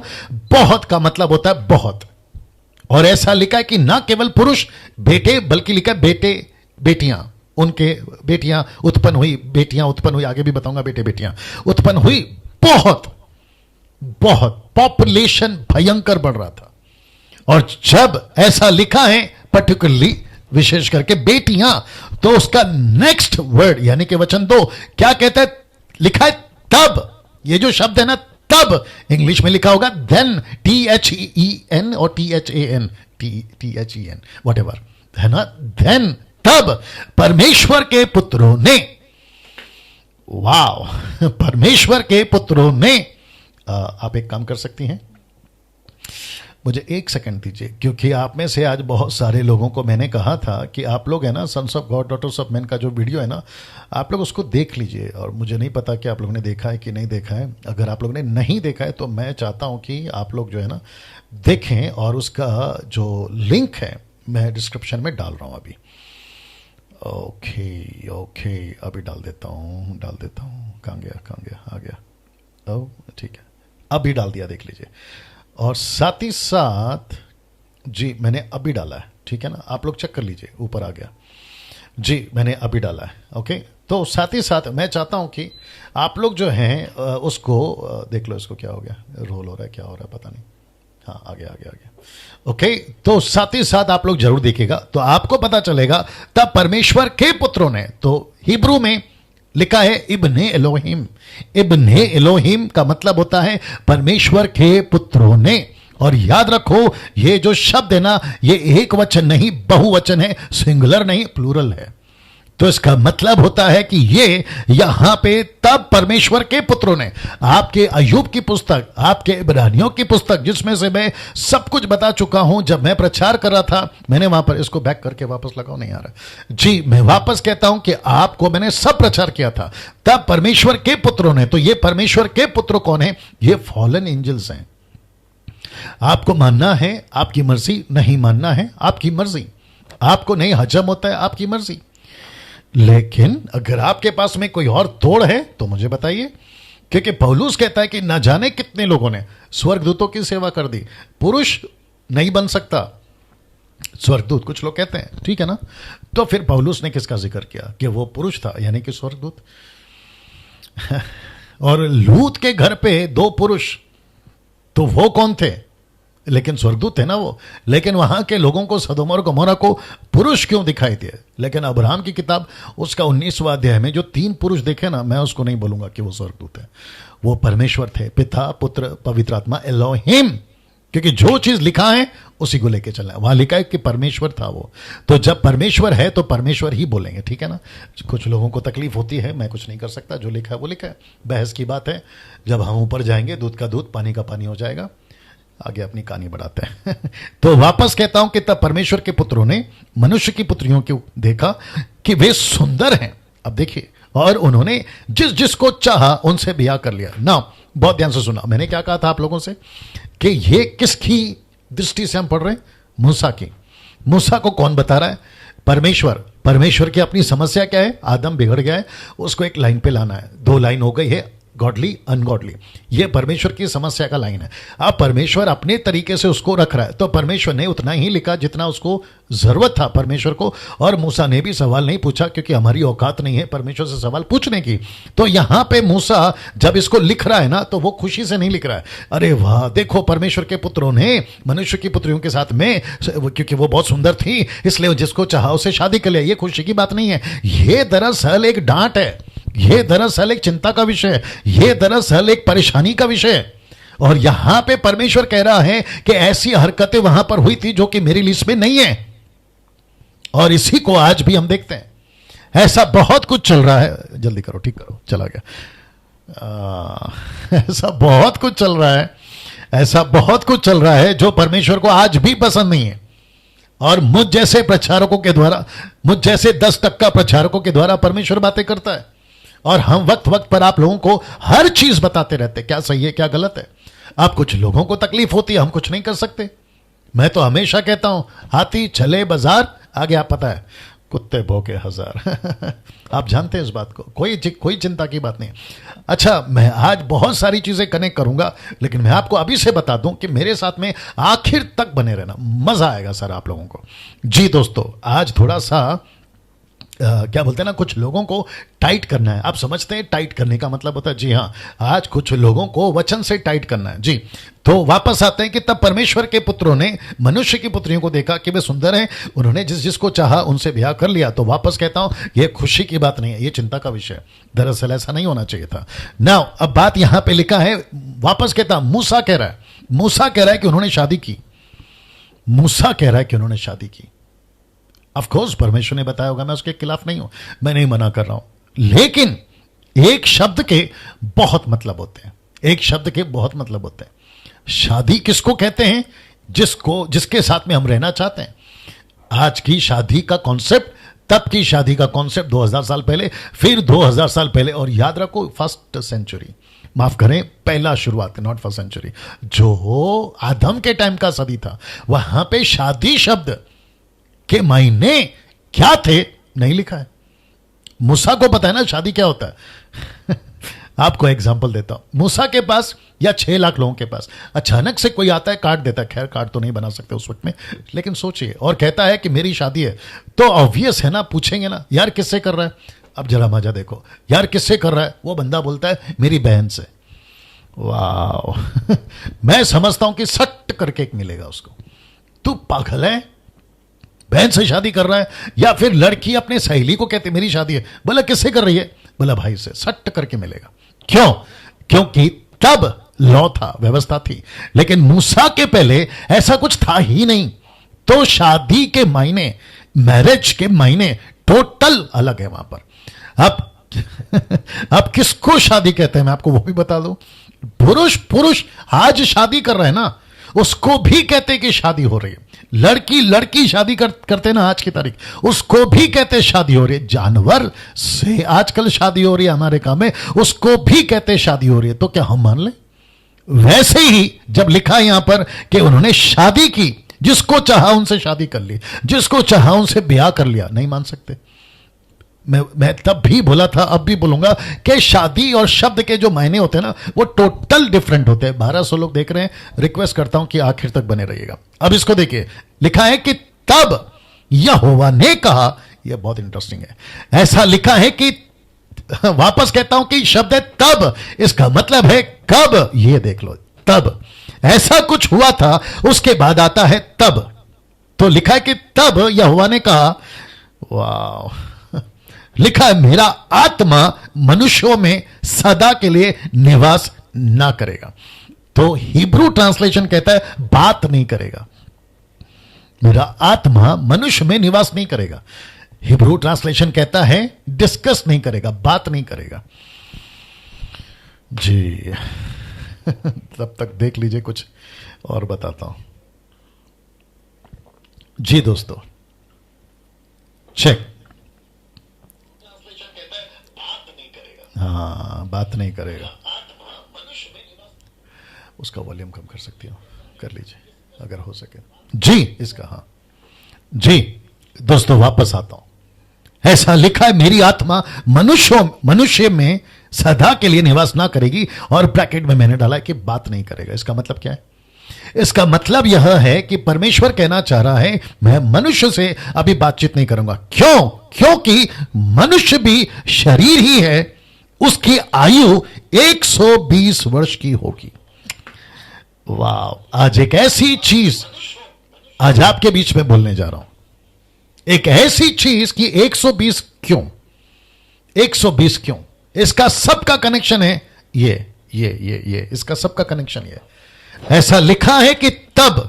बहुत का मतलब होता है बहुत। और ऐसा लिखा है कि ना केवल पुरुष बेटे, बल्कि लिखा है बेटे बेटियां, उनके बेटियां उत्पन्न हुई, बेटियां उत्पन्न हुई, आगे भी बताऊंगा, बेटे बेटियां उत्पन्न हुई। बहुत बहुत पॉपुलेशन भयंकर बढ़ रहा था। और जब ऐसा लिखा है, पर्टिकुलरली विशेष करके बेटियां, तो उसका नेक्स्ट वर्ड यानी कि वचन 2 क्या कहता है? लिखा है तब। ये जो शब्द है ना, तब, इंग्लिश में लिखा होगा देन, THEN और THEN, व्हाटएवर है ना, देन, तब परमेश्वर के पुत्रों ने, वाह, परमेश्वर के पुत्रों ने, आप एक काम कर सकती हैं, मुझे 1 सेकंड दीजिए, क्योंकि आप में से आज बहुत सारे लोगों को मैंने कहा था कि आप लोग है ना, sons of God, daughters of man का जो वीडियो है ना, आप लोग उसको देख लीजिए। और मुझे नहीं पता कि आप लोगों ने देखा है कि नहीं देखा है। अगर आप लोगों ने नहीं देखा है तो मैं चाहता हूं कि आप लोग जो है ना देखें, और उसका जो लिंक है मैं डिस्क्रिप्शन में डाल रहा हूं अभी। ओके, अभी डाल देता हूं। कहाँ गया? आ गया। ओ ठीक है, अभी डाल दिया, देख लीजिए। और साथ ही साथ जी मैंने अभी डाला है, ठीक है ना, आप लोग चेक कर लीजिए, ऊपर आ गया जी, मैंने अभी डाला है। ओके, तो साथ ही साथ मैं चाहता हूं कि आप लोग जो हैं उसको देख लो। इसको क्या हो गया? रोल हो रहा है, क्या हो रहा है पता नहीं। हाँ आगे आगे आगे। ओके, तो साथ ही साथ आप लोग जरूर देखिएगा तो आपको पता चलेगा तब परमेश्वर के पुत्रों ने, तो हिब्रू में लिखा है इब्ने एलोहिम। इब्ने एलोहिम का मतलब होता है परमेश्वर के पुत्रों ने। और याद रखो ये जो शब्द है ना, ये एक वचन नहीं बहुवचन है, सिंगुलर नहीं प्लूरल है। तो इसका मतलब होता है कि ये यहां पे तब परमेश्वर के पुत्रों ने, आपके अय्यूब की पुस्तक, आपके इब्रानियों की पुस्तक, जिसमें से मैं सब कुछ बता चुका हूं जब मैं प्रचार कर रहा था। मैंने वहां पर इसको बैक करके वापस लगाओ, नहीं आ रहा जी, मैं वापस कहता हूं कि आपको मैंने सब प्रचार किया था तब परमेश्वर के पुत्रों ने। तो ये परमेश्वर के पुत्र कौन है? ये फॉलन एंजल्स हैं। आपको मानना है आपकी मर्जी, नहीं मानना है आपकी मर्जी, आपको नहीं हजम होता है आपकी मर्जी। लेकिन अगर आपके पास में कोई और तोड़ है तो मुझे बताइए, क्योंकि पौलुस कहता है कि न जाने कितने लोगों ने स्वर्गदूतों की सेवा कर दी। पुरुष नहीं बन सकता स्वर्गदूत, कुछ लोग कहते हैं, ठीक है ना। तो फिर पौलुस ने किसका जिक्र किया कि वो पुरुष था, यानी कि स्वर्गदूत। और लूत के घर पे 2 पुरुष, तो वो कौन थे? लेकिन स्वर्गदूत थे ना वो। लेकिन वहां के लोगों को, सदोम और गमोरा को पुरुष क्यों दिखाई दिए? लेकिन अब्राहम की किताब उसका 19वां अध्याय में जो 3 पुरुष देखे ना, मैं उसको नहीं बोलूंगा कि वो स्वर्गदूत है, वो परमेश्वर थे, पिता पुत्र पवित्र आत्मा एलोहिम। क्योंकि जो चीज लिखा है उसी को लेके चलना है। वहां लिखा है कि परमेश्वर था वो, तो जब परमेश्वर है तो परमेश्वर ही बोलेंगे, ठीक है ना। कुछ लोगों को तकलीफ होती है, मैं कुछ नहीं कर सकता, जो लिखा है वो लिखा है, बहस की बात है। जब हम ऊपर जाएंगे दूध का दूध पानी का पानी हो जाएगा। आगे अपनी कहानी बढ़ाते हैं। तो वापस कहता हूं कि तब परमेश्वर के पुत्रों ने मनुष्य की पुत्रियों को देखा कि वे सुंदर हैं। अब देखिए, और उन्होंने जिस जिसको चाहा उनसे ब्याह कर लिया ना। बहुत ध्यान से सुना, मैंने क्या कहा था आप लोगों से कि ये किसकी दृष्टि से हम पढ़ रहे हैं? मूसा की। मूसा को कौन बता रहा है? परमेश्वर। परमेश्वर की अपनी समस्या क्या है? आदम बिगड़ गया है, उसको एक लाइन पे लाना है। 2 लाइन हो गई है, गॉडली अनगॉडली, ये परमेश्वर की समस्या का लाइन है। अब परमेश्वर अपने तरीके से उसको रख रहा है, तो परमेश्वर ने उतना ही लिखा जितना उसको जरूरत था परमेश्वर को। और मूसा ने भी सवाल नहीं पूछा, क्योंकि हमारी औकात नहीं है परमेश्वर से सवाल पूछने की। तो यहां पे मूसा जब इसको लिख रहा है ना, तो वो खुशी से नहीं लिख रहा है, अरे वाह देखो परमेश्वर के पुत्रों ने मनुष्य की पुत्रियों के साथ में, क्योंकि वो बहुत सुंदर थी इसलिए जिसको चाहा उसे शादी कर लिया। ये खुशी की बात नहीं है, ये दरअसल एक डांट है, ये दरअसल एक चिंता का विषय है, ये दरअसल एक परेशानी का विषय है। और यहां पे परमेश्वर कह रहा है कि ऐसी हरकतें वहां पर हुई थी जो कि मेरी लिस्ट में नहीं है। और इसी को आज भी हम देखते हैं। ऐसा बहुत कुछ चल रहा है, जल्दी करो, ठीक करो, चला गया। ऐसा बहुत कुछ चल रहा है, ऐसा बहुत कुछ चल रहा है जो परमेश्वर को आज भी पसंद नहीं है। और मुझ जैसे प्रचारकों के द्वारा, मुझ जैसे 10% प्रचारकों के द्वारा परमेश्वर बातें करता है। और हम वक्त वक्त पर आप लोगों को हर चीज बताते रहते हैं, क्या सही है क्या गलत है। आप कुछ लोगों को तकलीफ होती है, हम कुछ नहीं कर सकते। मैं तो हमेशा कहता हूं, हाथी चले बाजार, आगे आप पता है कुत्ते भौंके हजार। आप जानते हैं इस बात को, कोई चिंता की बात नहीं। अच्छा, मैं आज बहुत सारी चीजें कनेक्ट करूंगा, लेकिन मैं आपको अभी से बता दूं कि मेरे साथ में आखिर तक बने रहना, मजा आएगा सर आप लोगों को। जी दोस्तों, आज थोड़ा सा क्या बोलते हैं ना, कुछ लोगों को टाइट करना है। आप समझते हैं टाइट करने का मतलब होता है? जी हाँ, आज कुछ लोगों को वचन से टाइट करना है। जी, तो वापस आते हैं कि तब परमेश्वर के पुत्रों ने मनुष्य की पुत्रियों को देखा कि वे सुंदर हैं, उन्होंने जिस जिसको चाहा उनसे ब्याह कर लिया। तो वापस कहता हूं, यह खुशी की बात नहीं है, यह चिंता का विषय है। दरअसल ऐसा नहीं होना चाहिए था। नाउ अब बात यहां पे लिखा है, वापस कहता मूसा कह रहा है कि उन्होंने शादी की। मूसा कह रहा है कि उन्होंने शादी की। ऑफ कोर्स परमेश्वर ने बताया होगा, मैं उसके खिलाफ नहीं हूं, मैं नहीं मना कर रहा हूं। लेकिन एक शब्द के बहुत मतलब होते हैं, एक शब्द के बहुत मतलब होते हैं। शादी किसको कहते हैं? जिसके साथ में हम रहना चाहते हैं। आज की शादी का कॉन्सेप्ट, तब की शादी का कॉन्सेप्ट 2000 साल पहले, फिर 2000 साल पहले, और याद रखो फर्स्ट सेंचुरी, माफ करें पहला शुरुआत, नॉट फर्स्ट सेंचुरी, जो आदम के टाइम का सदी था, वहां पे शादी शब्द के मायने क्या थे नहीं लिखा है। मूसा को पता है ना शादी क्या होता है। आपको एग्जांपल देता हूं, मूसा के पास या 6 लाख लोगों के पास अचानक से कोई आता है, काट देता है। खैर कार्ड तो नहीं बना सकते उस वक्त में, लेकिन सोचिए, और कहता है कि मेरी शादी है, तो ऑब्वियस है ना, पूछेंगे ना यार किससे कर रहा है। अब जरा मजा देखो, यार किससे कर रहा है? वो बंदा बोलता है मेरी बहन से। वाह मैं समझता हूं कि सट करके एक मिलेगा उसको। तू पागल है, बहन से शादी कर रहा है, या फिर लड़की अपने सहेली को कहती मेरी शादी है, बोला किससे कर रही है, बोला भाई से, सट करके मिलेगा। क्यों? क्योंकि तब लॉ था, व्यवस्था थी, लेकिन मूसा के पहले ऐसा कुछ था ही नहीं। तो शादी के मायने, मैरिज के मायने टोटल अलग है वहां पर। अब किसको शादी कहते हैं मैं आपको वो भी बता दूं। पुरुष आज शादी कर रहे हैं ना, उसको भी कहते कि शादी हो रही है। लड़की शादी करते ना आज की तारीख, उसको भी कहते शादी हो रही है। जानवर से आजकल शादी हो रही है हमारे काम में, उसको भी कहते शादी हो रही है। तो क्या हम मान लें? वैसे ही जब लिखा यहां पर कि उन्होंने शादी की, जिसको चाहा उनसे शादी कर ली, जिसको चाहा उनसे ब्याह कर लिया, नहीं मान सकते। मैं तब भी बोला था, अब भी बोलूंगा कि शादी और शब्द के जो मायने होते हैं ना, वो टोटल डिफरेंट होते हैं। 1200 लोग देख रहे हैं, रिक्वेस्ट करता हूं कि आखिर तक बने रहिएगा। अब इसको देखिए, लिखा है कि तब यहोवा ने कहा, यह बहुत इंटरेस्टिंग है। ऐसा लिखा है कि, वापस कहता हूं कि शब्द है तब, इसका मतलब है कब। ये देख लो, तब ऐसा कुछ हुआ था, उसके बाद आता है तब। तो लिखा है कि तब यहोवा ने कहा, वाह, लिखा है मेरा आत्मा मनुष्यों में सदा के लिए निवास ना करेगा। तो हिब्रू ट्रांसलेशन कहता है बात नहीं करेगा। मेरा आत्मा मनुष्य में निवास नहीं करेगा। हिब्रू ट्रांसलेशन कहता है डिस्कस नहीं करेगा, बात नहीं करेगा जी। तब तक देख लीजिए, कुछ और बताता हूं जी दोस्तों। चेक, हाँ, बात नहीं करेगा। उसका वॉल्यूम कम कर सकती हो, कर लीजिए अगर हो सके जी इसका। हाँ जी दोस्तों, वापस आता हूं। ऐसा लिखा है मेरी आत्मा मनुष्य में सदा के लिए निवास ना करेगी, और ब्रैकेट में मैंने डाला है कि बात नहीं करेगा। इसका मतलब क्या है? इसका मतलब यह है कि परमेश्वर कहना चाह रहा है मैं मनुष्य से अभी बातचीत नहीं करूंगा। क्यों? क्योंकि मनुष्य भी शरीर ही है, उसकी आयु 120 वर्ष की होगी। वाह, आज एक ऐसी चीज आज आपके बीच में बोलने जा रहा हूं, एक ऐसी चीज कि 120 क्यों? 120 क्यों? इसका सबका कनेक्शन है ये इसका सबका कनेक्शन ये। ऐसा लिखा है कि तब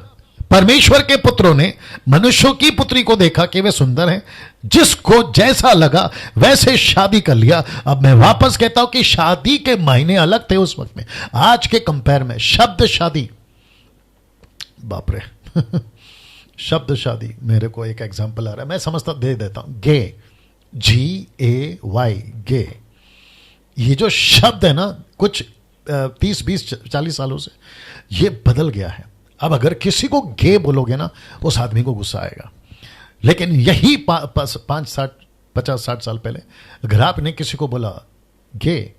परमेश्वर के पुत्रों ने मनुष्यों की पुत्री को देखा कि वे सुंदर हैं, जिसको जैसा लगा वैसे शादी कर लिया। अब मैं वापस कहता हूं कि शादी के मायने अलग थे उस वक्त में, आज के कंपेयर में। शब्द शादी, बाप रे शब्द शादी, मेरे को एक एग्जांपल आ रहा है, मैं समझता दे देता हूं। गे, GAY, गे, ये जो शब्द है ना, कुछ 30, 20, 40 सालों से ये बदल गया है। अब अगर किसी को गे बोलोगे ना, उस आदमी को गुस्सा आएगा। लेकिन यही 50-60 साल पहले अगर आपने किसी को बोला गे,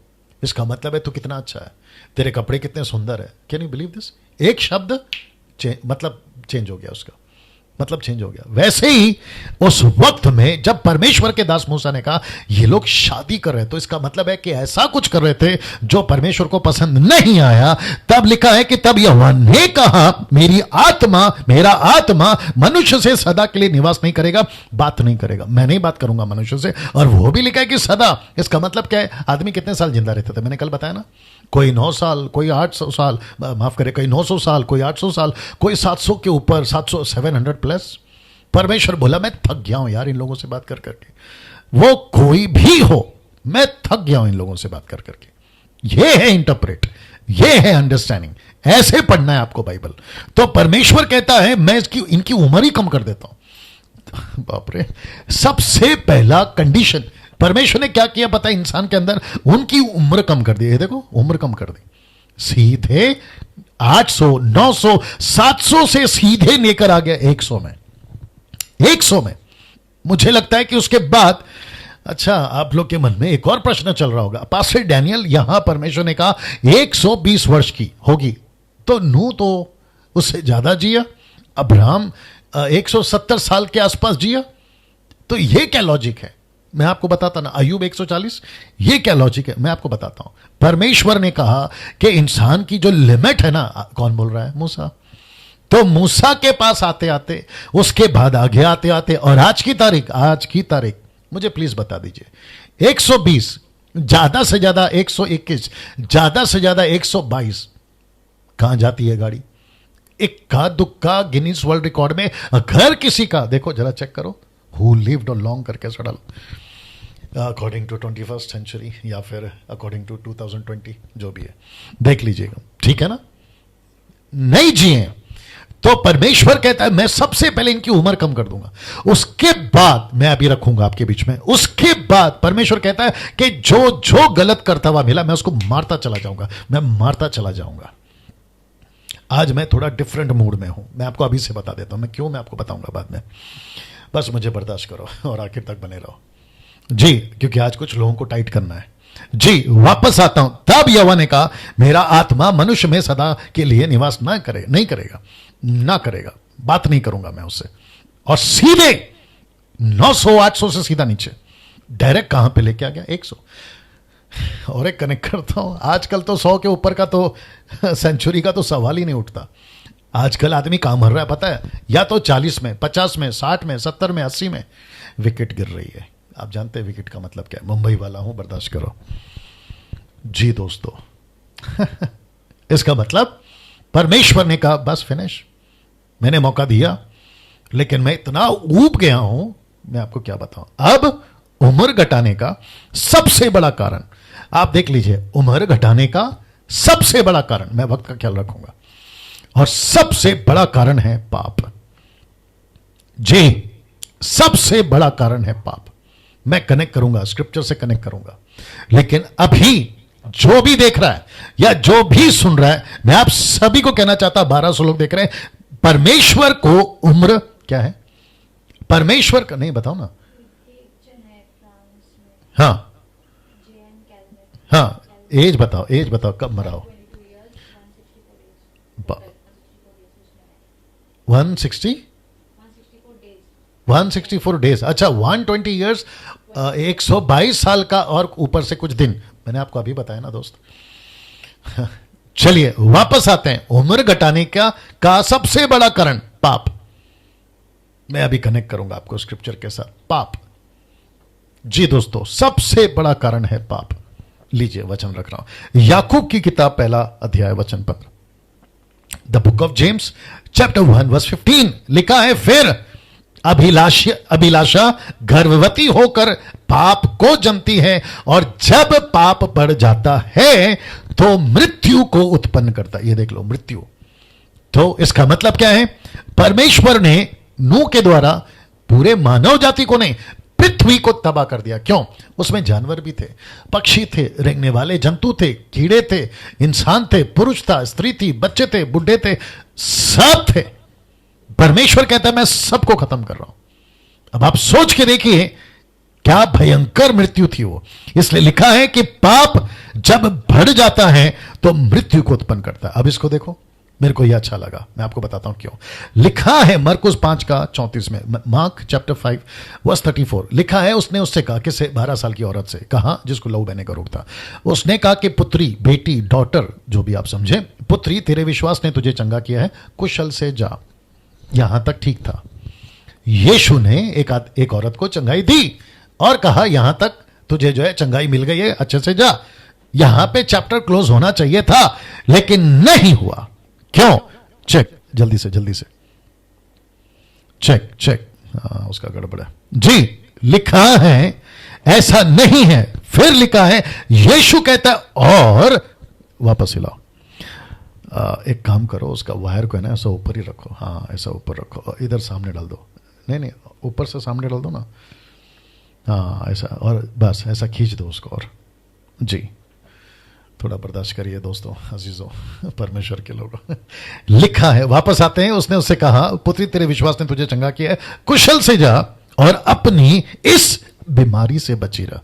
इसका मतलब है तू कितना अच्छा है, तेरे कपड़े कितने सुंदर है। Can you believe this? एक शब्द मतलब चेंज हो गया, उसका मतलब चेंज हो गया। वैसे ही उस वक्त में जब परमेश्वर के दास मूसा ने कहा ये लोग शादी कर रहे, तो इसका मतलब है कि ऐसा कुछ कर रहे थे जो परमेश्वर को पसंद नहीं आया। तब लिखा है कि तब यहोवा ने कहा मेरा आत्मा मनुष्य से सदा के लिए निवास नहीं करेगा, बात नहीं करेगा। मैं नहीं बात करूंगा मनुष्य से। और वो भी लिखा है कि सदा, इसका मतलब क्या है? आदमी कितने साल जिंदा रहते थे? मैंने कल बताया ना, कोई 9 साल, कोई 800 साल, माफ करे, कोई 900 साल, कोई 800 साल, कोई 700 के ऊपर, 700, 700 प्लस। परमेश्वर बोला मैं थक गया हूं यार इन लोगों से बात कर करके। वो कोई भी हो, मैं थक गया हूं इन लोगों से बात कर करके। ये है इंटरप्रेट, ये है अंडरस्टैंडिंग। ऐसे पढ़ना है आपको बाइबल। तो परमेश्वर कहता है मैं इनकी उम्र ही कम कर देता हूं। बाप रे, सबसे पहला कंडीशन परमेश्वर ने क्या किया पता है? इंसान के अंदर उनकी उम्र कम कर दी है। देखो, उम्र कम कर दी, सीधे 800, 900, 700 से सीधे लेकर आ गया 100 में। 100 में। मुझे लगता है कि उसके बाद, अच्छा, आप लोग के मन में एक और प्रश्न चल रहा होगा, पास्टर डैनियल, यहां परमेश्वर ने कहा 120 वर्ष की होगी, तो नूह तो उससे ज्यादा जिया, अब्राहम 170 साल के आसपास जिया, तो यह क्या लॉजिक है? मैं आपको बताता ना, अय्यूब 140, ये क्या लॉजिक है, मैं आपको बताता हूं। परमेश्वर ने कहा कि इंसान की जो लिमिट है ना, कौन बोल रहा है, मूसा। तो मूसा के पास आते आते, उसके बाद आगे आते आते, और आज की तारीख मुझे प्लीज बता दीजिए, 120, ज्यादा से ज्यादा 121, ज्यादा से ज्यादा 122, कहां जाती है गाड़ी? इक्का दुक्का गिनीज वर्ल्ड रिकॉर्ड में अगर किसी का, देखो जरा चेक करो, हु लिव्ड लॉन्ग करके ऐसा डालो, अकॉर्डिंग टू 21st सेंचुरी या फिर अकॉर्डिंग टू 2020, जो भी है देख लीजिएगा, ठीक है ना। नहीं जिए तो परमेश्वर कहता है मैं सबसे पहले इनकी उम्र कम कर दूंगा, उसके बाद मैं अभी रखूंगा आपके बीच में, उसके बाद परमेश्वर कहता है कि जो जो गलत करता हुआ मिला मैं उसको मारता चला जाऊंगा, मैं मारता चला जाऊंगा। आज मैं थोड़ा डिफरेंट मूड में हूं, मैं आपको अभी से बता देता हूं मैं क्यों, मैं आपको बताऊंगा बाद में, बस मुझे बर्दाश्त करो और आखिर तक बने रहो जी, क्योंकि आज कुछ लोगों को टाइट करना है जी। वापस आता हूं, तब यहोवा ने कहा मेरा आत्मा मनुष्य में सदा के लिए निवास नहीं करेगा, बात नहीं करूंगा मैं उससे, और सीधे 900 800 से सीधा नीचे डायरेक्ट कहां पे लेके आ गया, 100। और एक कनेक्ट करता हूं, आजकल तो 100 के ऊपर का तो सेंचुरी का तो सवाल ही नहीं उठता। आजकल आदमी कहां मर रहा है पता है, या तो 40 में, 50 में, 60 में, 70 में, 80 में विकेट गिर रही है। आप जानते हैं विकेट का मतलब क्या है, मुंबई वाला हूं, बर्दाश्त करो जी दोस्तों। इसका मतलब परमेश्वर ने कहा बस फिनिश, मैंने मौका दिया लेकिन मैं इतना ऊब गया हूं, मैं आपको क्या बताऊं। अब उम्र घटाने का सबसे बड़ा कारण आप देख लीजिए, उम्र घटाने का सबसे बड़ा कारण, मैं वक्त का ख्याल रखूंगा, और सबसे बड़ा कारण है पाप जी, सबसे बड़ा कारण है पाप। मैं कनेक्ट करूंगा, स्क्रिप्चर से कनेक्ट करूंगा, लेकिन अभी जो भी देख रहा है या जो भी सुन रहा है, मैं आप सभी को कहना चाहता, 1200 लोग देख रहे हैं, परमेश्वर को उम्र क्या है, परमेश्वर का नहीं, बताओ ना, हाँ हाँ, एज बताओ कब मरा हो, 164 डेज, अच्छा 120 ईयर्स, 122 साल का और ऊपर से कुछ दिन, मैंने आपको अभी बताया ना दोस्त। चलिए वापस आते हैं, उम्र घटाने का सबसे बड़ा कारण पाप। मैं अभी कनेक्ट करूंगा आपको स्क्रिप्चर के साथ, पाप जी दोस्तों, सबसे बड़ा कारण है पाप। लीजिए वचन रख रहा हूं, याकूब की किताब 1 अध्याय वचन 15, the book of James chapter 1 verse 15 लिखा है, फिर अभिलाषा गर्भवती होकर पाप को जन्मती है, और जब पाप बढ़ जाता है तो मृत्यु को उत्पन्न करता है। ये देख लो, मृत्यु। तो इसका मतलब क्या है, परमेश्वर ने नूह के द्वारा पूरे मानव जाति को नहीं, पृथ्वी को तबाह कर दिया। क्यों? उसमें जानवर भी थे, पक्षी थे, रेंगने वाले जंतु थे, कीड़े थे, इंसान थे, पुरुष था, स्त्री थी, बच्चे थे, बुढ़े थे, सब थे। परमेश्वर कहता है मैं सबको खत्म कर रहा हूं। अब आप सोच के देखिए क्या भयंकर मृत्यु थी वो। इसलिए लिखा है कि पाप जब बढ़ जाता है तो मृत्यु को उत्पन्न करता है। अब इसको देखो, मेरे को यह अच्छा लगा, मैं आपको बताता हूं क्यों। लिखा है मरकुस 5:34 में, मार्क चैप्टर 5 वर्स 34 लिखा है, उसने उससे कहा, किससे? 12 साल की औरत से कहा, जिसको लहू बहने का रोग था। उसने कहा कि पुत्री, बेटी, डॉटर, जो भी आप समझे, पुत्री तेरे विश्वास ने तुझे चंगा किया है, कुशल से जा। यहां तक ठीक था। यीशु ने एक औरत को चंगाई दी और कहा यहां तक तुझे जो है चंगाई मिल गई है, अच्छे से जा। यहां पे चैप्टर क्लोज होना चाहिए था, लेकिन नहीं हुआ। क्यों? चेक, जल्दी से चेक। उसका गड़बड़ है जी। लिखा है ऐसा नहीं है, फिर लिखा है, यीशु कहता है और वापस हिलाओ। एक काम करो, उसका वायर को है ना ऐसा ऊपर ही रखो। हाँ, ऐसा ऊपर रखो, इधर सामने डाल दो। नहीं, ऊपर से सामने डाल दो ना। हाँ, ऐसा, और बस ऐसा खींच दो उसको। और जी, थोड़ा बर्दाश्त करिए दोस्तों, अजीजों, परमेश्वर के लोग। लिखा है, वापस आते हैं, उसने उससे कहा, पुत्री तेरे विश्वास ने तुझे चंगा किया है, कुशल से जा और अपनी इस बीमारी से बची रह।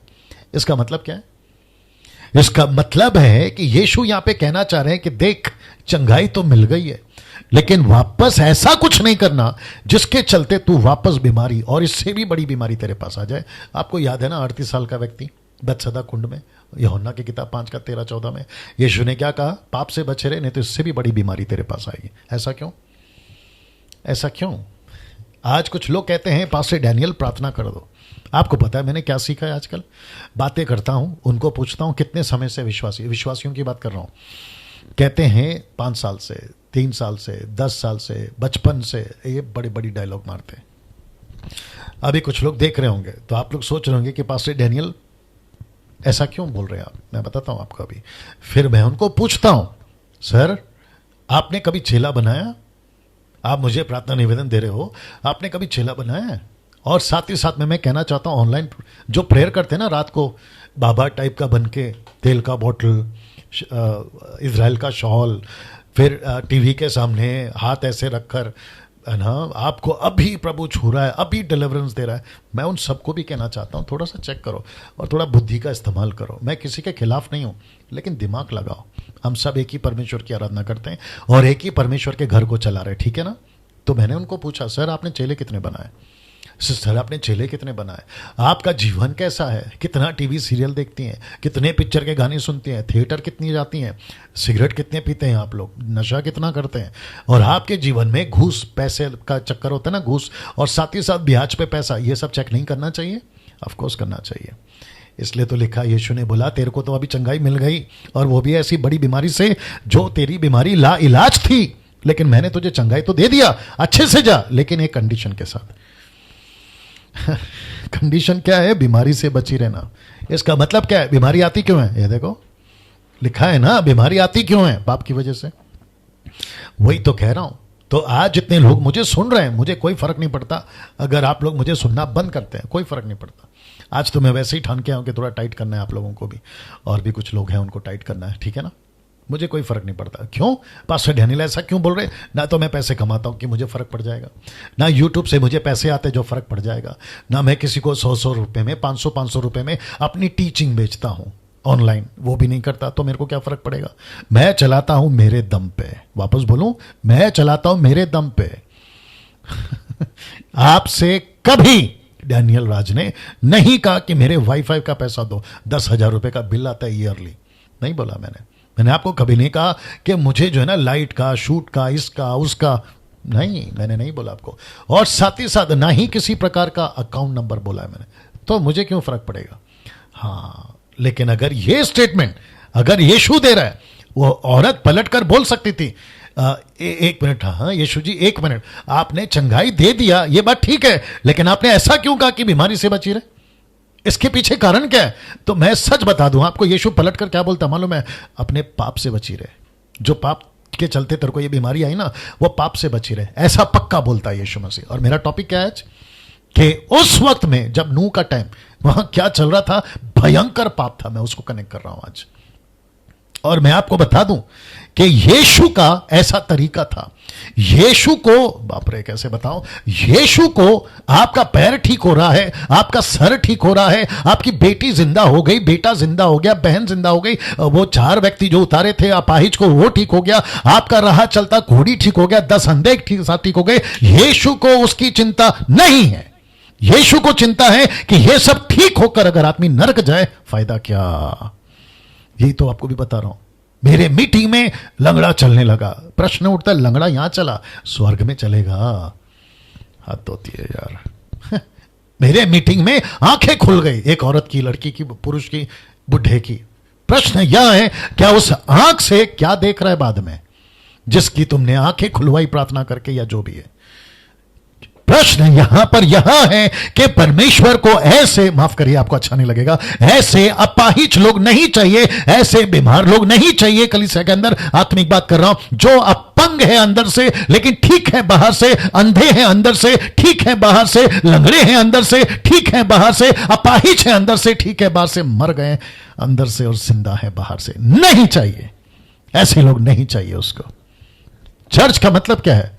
इसका मतलब क्या है? इसका मतलब है कि यीशु यहां पे कहना चाह रहे हैं कि देख, चंगाई तो मिल गई है, लेकिन वापस ऐसा कुछ नहीं करना जिसके चलते तू वापस बीमारी और इससे भी बड़ी बीमारी तेरे पास आ जाए। आपको याद है ना 38 साल का व्यक्ति बेतसदा कुंड में, यूहन्ना की किताब 5 का 13-14 में यीशु ने क्या कहा? पाप से बचे रहे, नहीं तो इससे भी बड़ी बीमारी तेरे पास आएगी। ऐसा क्यों? ऐसा क्यों? आज कुछ लोग कहते हैं पास्टर डैनियल प्रार्थना कर दो। आपको पता है मैंने क्या सीखा है? आजकल बातें करता हूं, उनको पूछता हूं कितने समय से विश्वासियों की बात कर रहा हूं, कहते हैं 5 साल से, 3 साल से, 10 साल से, बचपन से, ये बड़ी बड़ी डायलॉग मारते हैं। अभी कुछ लोग देख रहे होंगे तो आप लोग सोच रहे होंगे कि पास्टर डैनियल ऐसा क्यों बोल रहे हैं आप। मैं बताता हूं आपको अभी। फिर मैं उनको पूछता हूं, सर आपने कभी चेला बनाया? आप मुझे प्रार्थना निवेदन दे रहे हो, आपने कभी चेला बनाया है? और साथ ही साथ में मैं कहना चाहता हूं, ऑनलाइन जो प्रेयर करते हैं ना रात को, बाबा टाइप का बन के, तेल का बोतल, इज़राइल का शॉल, फिर टीवी के सामने हाथ ऐसे रखकर, है ना, आपको अभी प्रभु छू रहा है, अभी डिलीवरेंस दे रहा है। मैं उन सबको भी कहना चाहता हूँ थोड़ा सा चेक करो और थोड़ा बुद्धि का इस्तेमाल करो। मैं किसी के खिलाफ नहीं हूँ, लेकिन दिमाग लगाओ। हम सब एक ही परमेश्वर की आराधना करते हैं और एक ही परमेश्वर के घर को चला रहे, ठीक है ना? तो मैंने उनको पूछा, सर आपने चेले कितने बनाए? सिस्टर आपने चेले कितने बनाए? आपका जीवन कैसा है? कितना टीवी सीरियल देखती हैं? कितने पिक्चर के गाने सुनती हैं? थिएटर कितनी जाती हैं? सिगरेट कितने पीते हैं आप लोग? नशा कितना करते हैं? और आपके जीवन में घूस, पैसे का चक्कर होता है ना, घूस, और साथ ही साथ ब्याज पे पैसा, ये सब चेक नहीं करना चाहिए? ऑफकोर्स करना चाहिए। इसलिए तो लिखा, यीशु ने बोला तेरे को तो अभी चंगाई मिल गई, और वो भी ऐसी बड़ी बीमारी से जो तेरी बीमारी ला इलाज थी, लेकिन मैंने तुझे चंगाई तो दे दिया, अच्छे से जा, लेकिन एक कंडीशन के साथ। कंडीशन क्या है? बीमारी से बची रहना। इसका मतलब क्या है? बीमारी आती क्यों है? ये देखो लिखा है ना, बीमारी आती क्यों है? पाप की वजह से। वही तो कह रहा हूं। तो आज जितने लोग मुझे सुन रहे हैं, मुझे कोई फर्क नहीं पड़ता अगर आप लोग मुझे सुनना बंद करते हैं, कोई फर्क नहीं पड़ता। आज तो मैं वैसे ही ठान के आऊं कि थोड़ा टाइट करना है आप लोगों को भी, और भी कुछ लोग हैं उनको टाइट करना है, ठीक है ना? मुझे कोई फर्क नहीं पड़ता। क्यों? पास्टर डैनियल ऐसा क्यों बोल रहे? ना तो मैं पैसे कमाता हूं कि मुझे फर्क पड़ जाएगा, ना यूट्यूब से मुझे पैसे आते जो फर्क पड़ जाएगा, ना मैं किसी को 100-100 रुपए में, 500-500 रुपए में अपनी टीचिंग बेचता हूं ऑनलाइन, वो भी नहीं करता, तो मेरे को क्या फर्क पड़ेगा? मैं चलाता हूं मेरे दम पे। वापस बोलूं, मैं चलाता हूं मेरे दम पे। आपसे कभी डैनियल राज ने नहीं कहा कि मेरे वाईफाई का पैसा दो, 10,000 रुपए का बिल आता है ईयरली, नहीं बोला मैंने आपको कभी नहीं कहा कि मुझे जो है ना लाइट का, शूट का, इसका उसका, नहीं, मैंने नहीं बोला आपको। और साथ ही साथ ना ही किसी प्रकार का अकाउंट नंबर बोला है मैंने, तो मुझे क्यों फर्क पड़ेगा? हाँ, लेकिन अगर ये स्टेटमेंट अगर यीशु दे रहा है, वो औरत पलट कर बोल सकती थी, एक मिनट, हाँ यीशु जी 1 मिनट, आपने चंगाई दे दिया, ये बात ठीक है, लेकिन आपने ऐसा क्यों कहा कि बीमारी से बची रहे? इसके पीछे कारण क्या है? तो मैं सच बता दूं आपको, यीशु पलट कर क्या बोलता मालूम है? अपने पाप से बची रहे। जो पाप के चलते तेरे को ये बीमारी आई ना, वो पाप से बची रहे, ऐसा पक्का बोलता है यीशु मसीह। और मेरा टॉपिक क्या है आज? कि उस वक्त में जब नूह का टाइम, वहां क्या चल रहा था? भयंकर पाप था। मैं उसको कनेक्ट कर रहा हूं आज। और मैं आपको बता दूं कि यीशु का ऐसा तरीका था। यीशु को, बाप रे कैसे बताऊं, यीशु को आपका पैर ठीक हो रहा है, आपका सर ठीक हो रहा है, आपकी बेटी जिंदा हो गई, बेटा जिंदा हो गया, बहन जिंदा हो गई, वो 4 व्यक्ति जो उतारे थे अपाहिज को, वो ठीक हो गया, आपका राह चलता घोड़ी ठीक हो गया, 10 अंधे ठीक हो गए। यीशु को उसकी चिंता नहीं है। यीशु को चिंता है कि ये सब ठीक होकर अगर आदमी नरक जाए, फायदा क्या? यही तो आपको भी बता रहा हूं। मेरे मीटिंग में लंगड़ा चलने लगा। प्रश्न उठता है, लंगड़ा यहां चला, स्वर्ग में चलेगा? हद होती है यार। मेरे मीटिंग में आंखें खुल गई, एक औरत की, लड़की की, पुरुष की, बुढ़े की। प्रश्न यह है, क्या उस आंख से क्या देख रहा है बाद में, जिसकी तुमने आंखें खुलवाई प्रार्थना करके, या जो भी है? प्रश्न यहां पर यहां है कि परमेश्वर को ऐसे, माफ करिए आपको अच्छा नहीं लगेगा, ऐसे अपाहिज लोग नहीं चाहिए, ऐसे बीमार लोग नहीं चाहिए कलीसिया के अंदर। आत्मिक बात कर रहा हूं। जो अपंग है अंदर से लेकिन ठीक है बाहर से, अंधे हैं अंदर से ठीक है बाहर से, लंगड़े हैं अंदर से ठीक है बाहर से, अपाहिज है अंदर से ठीक है बाहर से, मर गए अंदर से और जिंदा है बाहर से, नहीं चाहिए। ऐसे लोग नहीं चाहिए उसको। चर्च का मतलब क्या है?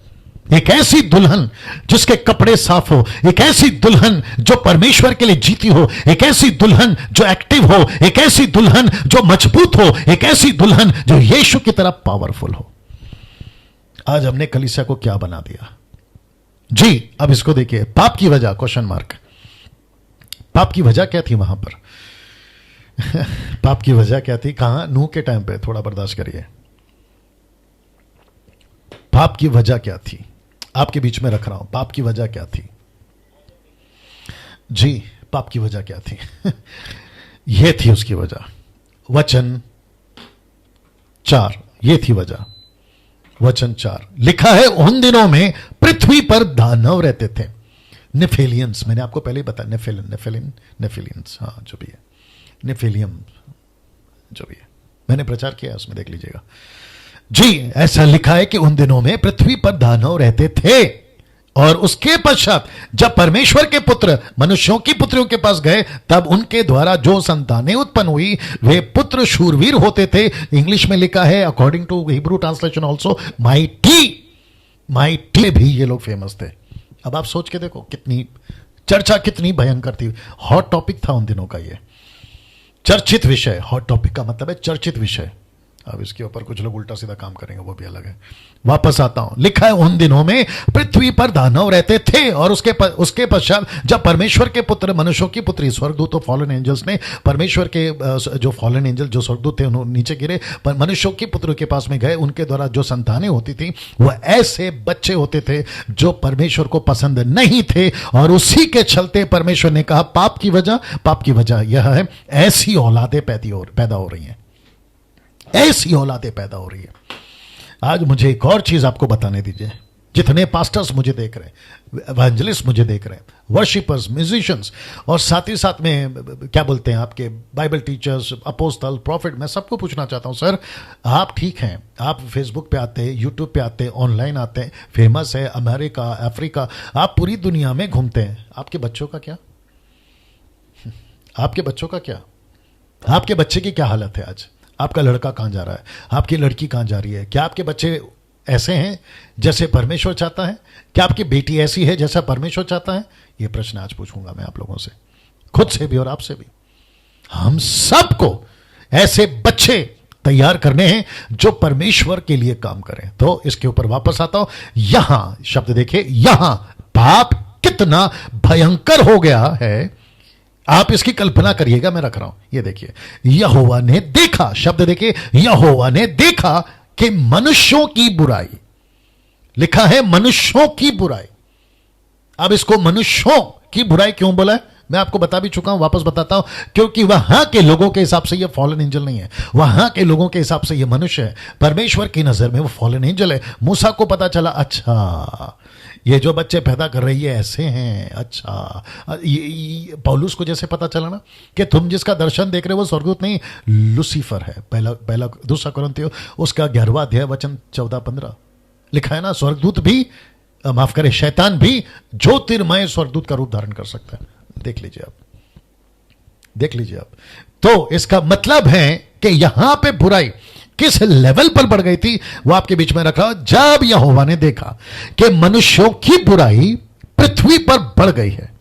एक ऐसी दुल्हन जिसके कपड़े साफ हो, एक ऐसी दुल्हन जो परमेश्वर के लिए जीती हो, एक ऐसी दुल्हन जो एक्टिव हो, एक ऐसी दुल्हन जो मजबूत हो, एक ऐसी दुल्हन जो यीशु की तरह पावरफुल हो। आज हमने कलीसिया को क्या बना दिया जी। अब इसको देखिए, पाप की वजह क्वेश्चन मार्क। पाप की वजह क्या थी वहां पर? पाप की वजह क्या थी? कहां? नूह के टाइम पे। थोड़ा बर्दाश्त करिए। पाप की वजह क्या थी? आपके बीच में रख रहा हूं। पाप की वजह क्या थी जी? पाप की वजह क्या थी? यह थी उसकी वजह। वचन 4, यह थी वजह। वचन 4 लिखा है, उन दिनों में पृथ्वी पर दानव रहते थे, नेफेलियंस। मैंने आपको पहले ही बताया, नेफिलियंस, हाँ जो भी है, नेफिलियम जो भी है, मैंने प्रचार किया, उसमें देख लीजिएगा जी। ऐसा लिखा है कि उन दिनों में पृथ्वी पर दानव रहते थे, और उसके पश्चात जब परमेश्वर के पुत्र मनुष्यों की पुत्रियों के पास गए, तब उनके द्वारा जो संतानें उत्पन्न हुई वे पुत्र शूरवीर होते थे। इंग्लिश में लिखा है, according to Hebrew translation also, mighty भी ये लोग फेमस थे। अब आप सोच के देखो कितनी चर्चा, कितनी भयंकर थी। हॉट टॉपिक था उन दिनों का, ये चर्चित विषय। हॉट टॉपिक का मतलब है चर्चित विषय। अब इसके ऊपर कुछ लोग उल्टा सीधा काम करेंगे, वो भी अलग है। वापस आता हूं, लिखा है उन दिनों में पृथ्वी पर दानव रहते थे, और उसके पश्चात जब परमेश्वर के पुत्र मनुष्यों की पुत्री स्वर्गदूतों फॉलन एंजल्स ने परमेश्वर के जो फॉलन एंजल जो स्वर्गदूत थे उन्होंने नीचे गिरे, पर मनुष्यों की पुत्रों के पास में गए, उनके द्वारा जो संतानें होती थी वो ऐसे बच्चे होते थे जो परमेश्वर को पसंद नहीं थे, और उसी के चलते परमेश्वर ने कहा पाप की वजह यह है, ऐसी औलादें पैदा हो रही हैं, ऐसी औलादें पैदा हो रही है। आज मुझे एक और चीज आपको बताने दीजिए। जितने पास्टर्स मुझे देख रहे हैं, एवेंजलिस्ट मुझे देख रहे हैं, वर्शिपर्स, म्यूजिशियंस, और साथ ही साथ में क्या बोलते हैं आपके बाइबल टीचर्स, अपोस्टल, प्रॉफिट, मैं सबको पूछना चाहता हूं, सर आप ठीक हैं, आप फेसबुक पे आते हैं, यूट्यूब पे आते हैं, ऑनलाइन आते हैं, फेमस है, अमेरिका, अफ्रीका, आप पूरी दुनिया में घूमते हैं, आपके बच्चों का क्या? आपके बच्चों का क्या? आपके बच्चे की क्या हालत है आज? आपका लड़का कहां जा रहा है? आपकी लड़की कहां जा रही है? क्या आपके बच्चे ऐसे हैं जैसे परमेश्वर चाहता है? क्या आपकी बेटी ऐसी है जैसा परमेश्वर चाहता है? यह प्रश्न आज पूछूंगा मैं आप लोगों से, खुद से भी और आपसे भी। हम सबको ऐसे बच्चे तैयार करने हैं जो परमेश्वर के लिए काम करें। तो इसके ऊपर वापस आता हूं। यहां शब्द देखिए, यहां पाप कितना भयंकर हो गया है, आप इसकी कल्पना करिएगा। मैं रख रहा हूं, ये देखिए, यहोवा ने देखा, शब्द देखिए, यहोवा ने देखा कि मनुष्यों की बुराई, लिखा है मनुष्यों की बुराई। अब इसको मनुष्यों की बुराई क्यों बोला है मैं आपको बता भी चुका हूं, वापस बताता हूं। क्योंकि वहां के लोगों के हिसाब से यह फॉलन एंजल नहीं है, वहां के लोगों के हिसाब से यह मनुष्य है, परमेश्वर की नजर में वो फॉलन एंजल है। मूसा को पता चला, अच्छा ये जो बच्चे पैदा कर रही है ऐसे हैं, अच्छा ये पौलुस को जैसे पता चला ना कि तुम जिसका दर्शन देख रहे हो वो स्वर्गदूत नहीं, लूसीफर है। पहला दूसरा कुरिन्थियों उसका 11वां अध्याय वचन 14-15 लिखा है ना, स्वर्गदूत भी, माफ करें, शैतान भी ज्योतिर्मय स्वर्गदूत का रूप धारण कर सकता है। देख लीजिए आप, देख लीजिए आप। तो इसका मतलब है कि यहां पे बुराई किस लेवल पर बढ़ गई थी वो आपके बीच में रखा। जब यहोवा ने देखा कि मनुष्यों की बुराई पृथ्वी पर बढ़ गई है,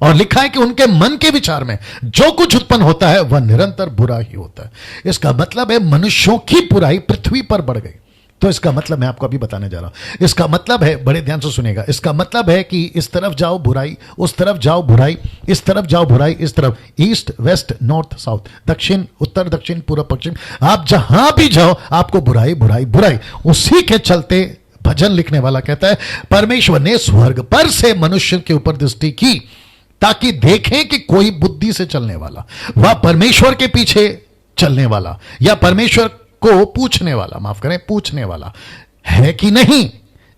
और लिखा है कि उनके मन के विचार में जो कुछ उत्पन्न होता है वह निरंतर बुरा ही होता है। इसका मतलब है मनुष्यों की बुराई पृथ्वी पर बढ़ गई। तो इसका मतलब मैं आपको अभी बताने जा रहा हूं। इसका मतलब है, बड़े ध्यान से सुनिएगा, इसका मतलब है कि इस तरफ जाओ बुराई, उस तरफ जाओ बुराई, इस तरफ जाओ बुराई, इस तरफ, ईस्ट वेस्ट नॉर्थ साउथ, दक्षिण उत्तर दक्षिण पूर्व पश्चिम, आप जहां भी जाओ आपको बुराई बुराई बुराई। उसी के चलते भजन लिखने वाला कहता है परमेश्वर ने स्वर्ग पर से मनुष्य के ऊपर दृष्टि की ताकि देखें कि कोई बुद्धि से चलने वाला, वह परमेश्वर के पीछे चलने वाला या परमेश्वर को पूछने वाला, माफ करें, पूछने वाला है कि नहीं।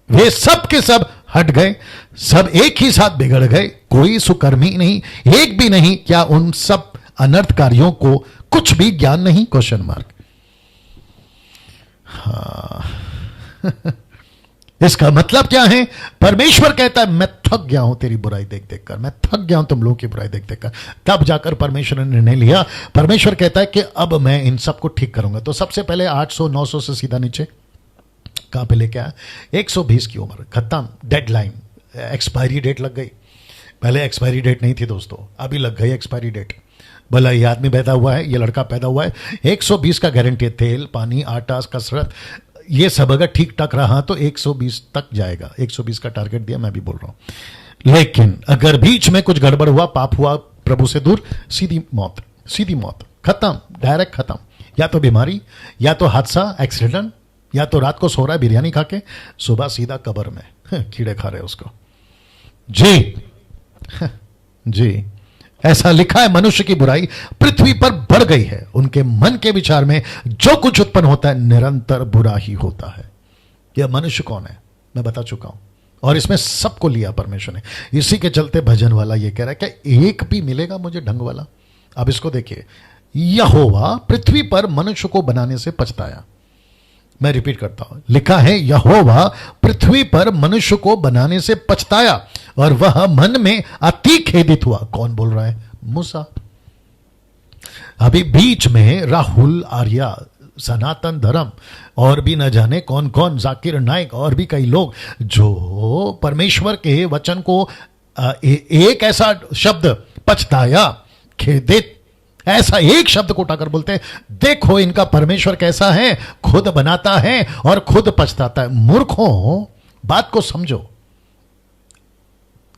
वे सब के सब हट गए, सब एक ही साथ बिगड़ गए, कोई सुकर्मी नहीं, एक भी नहीं। क्या उन सब अनर्थकारियों को कुछ भी ज्ञान नहीं? Question mark. हाँ इसका मतलब क्या है? परमेश्वर कहता है मैं थक गया हूं तेरी बुराई देख देख कर, मैं थक गया हूं तुम लोगों की बुराई देख देख कर। तब जाकर परमेश्वर ने निर्णय लिया, परमेश्वर कहता है कि अब मैं इन सबको ठीक करूंगा। तो सबसे पहले 800 900 से सीधा नीचे कहां पे लेके आया? 120 की उम्र, खत्म, डेडलाइन, एक्सपायरी डेट लग गई। पहले एक्सपायरी डेट नहीं थी दोस्तों, अभी लग गई एक्सपायरी डेट। बोला ये आदमी पैदा हुआ है, ये लड़का पैदा हुआ है, 120 का गारंटी है, तेल, पानी, आटा, कसरत, ये सब अगर ठीक ठाक रहा तो 120 तक जाएगा। 120 का टारगेट दिया, मैं भी बोल रहा हूं। लेकिन अगर बीच में कुछ गड़बड़ हुआ, पाप हुआ, प्रभु से दूर, सीधी मौत, सीधी मौत, खत्म, डायरेक्ट खत्म। या तो बीमारी, या तो हादसा, एक्सीडेंट, या तो रात को सो रहा है बिरयानी खा के, सुबह सीधा कब्र में कीड़े खा रहे उसको। जी जी, ऐसा लिखा है, मनुष्य की बुराई पृथ्वी पर बढ़ गई है, उनके मन के विचार में जो कुछ उत्पन्न होता है निरंतर बुरा ही होता है। यह मनुष्य कौन है मैं बता चुका हूं, और इसमें सबको लिया परमेश्वर ने। इसी के चलते भजन वाला यह कह रहा है कि एक भी मिलेगा मुझे ढंग वाला। अब इसको देखिए, यहोवा पृथ्वी पर मनुष्य को बनाने से पछताया। मैं रिपीट करता हूं, लिखा है यहोवा पृथ्वी पर मनुष्य को बनाने से पछताया और वह मन में अति खेदित हुआ। कौन बोल रहा है? मूसा। अभी बीच में राहुल, आर्या, सनातन धर्म और भी न जाने कौन कौन, जाकिर नाइक और भी कई लोग जो परमेश्वर के वचन को एक ऐसा शब्द पछताया, खेदित, ऐसा एक शब्द को उठाकर बोलते हैं देखो इनका परमेश्वर कैसा है, खुद बनाता है और खुद पछताता है। मूर्खों, बात को समझो।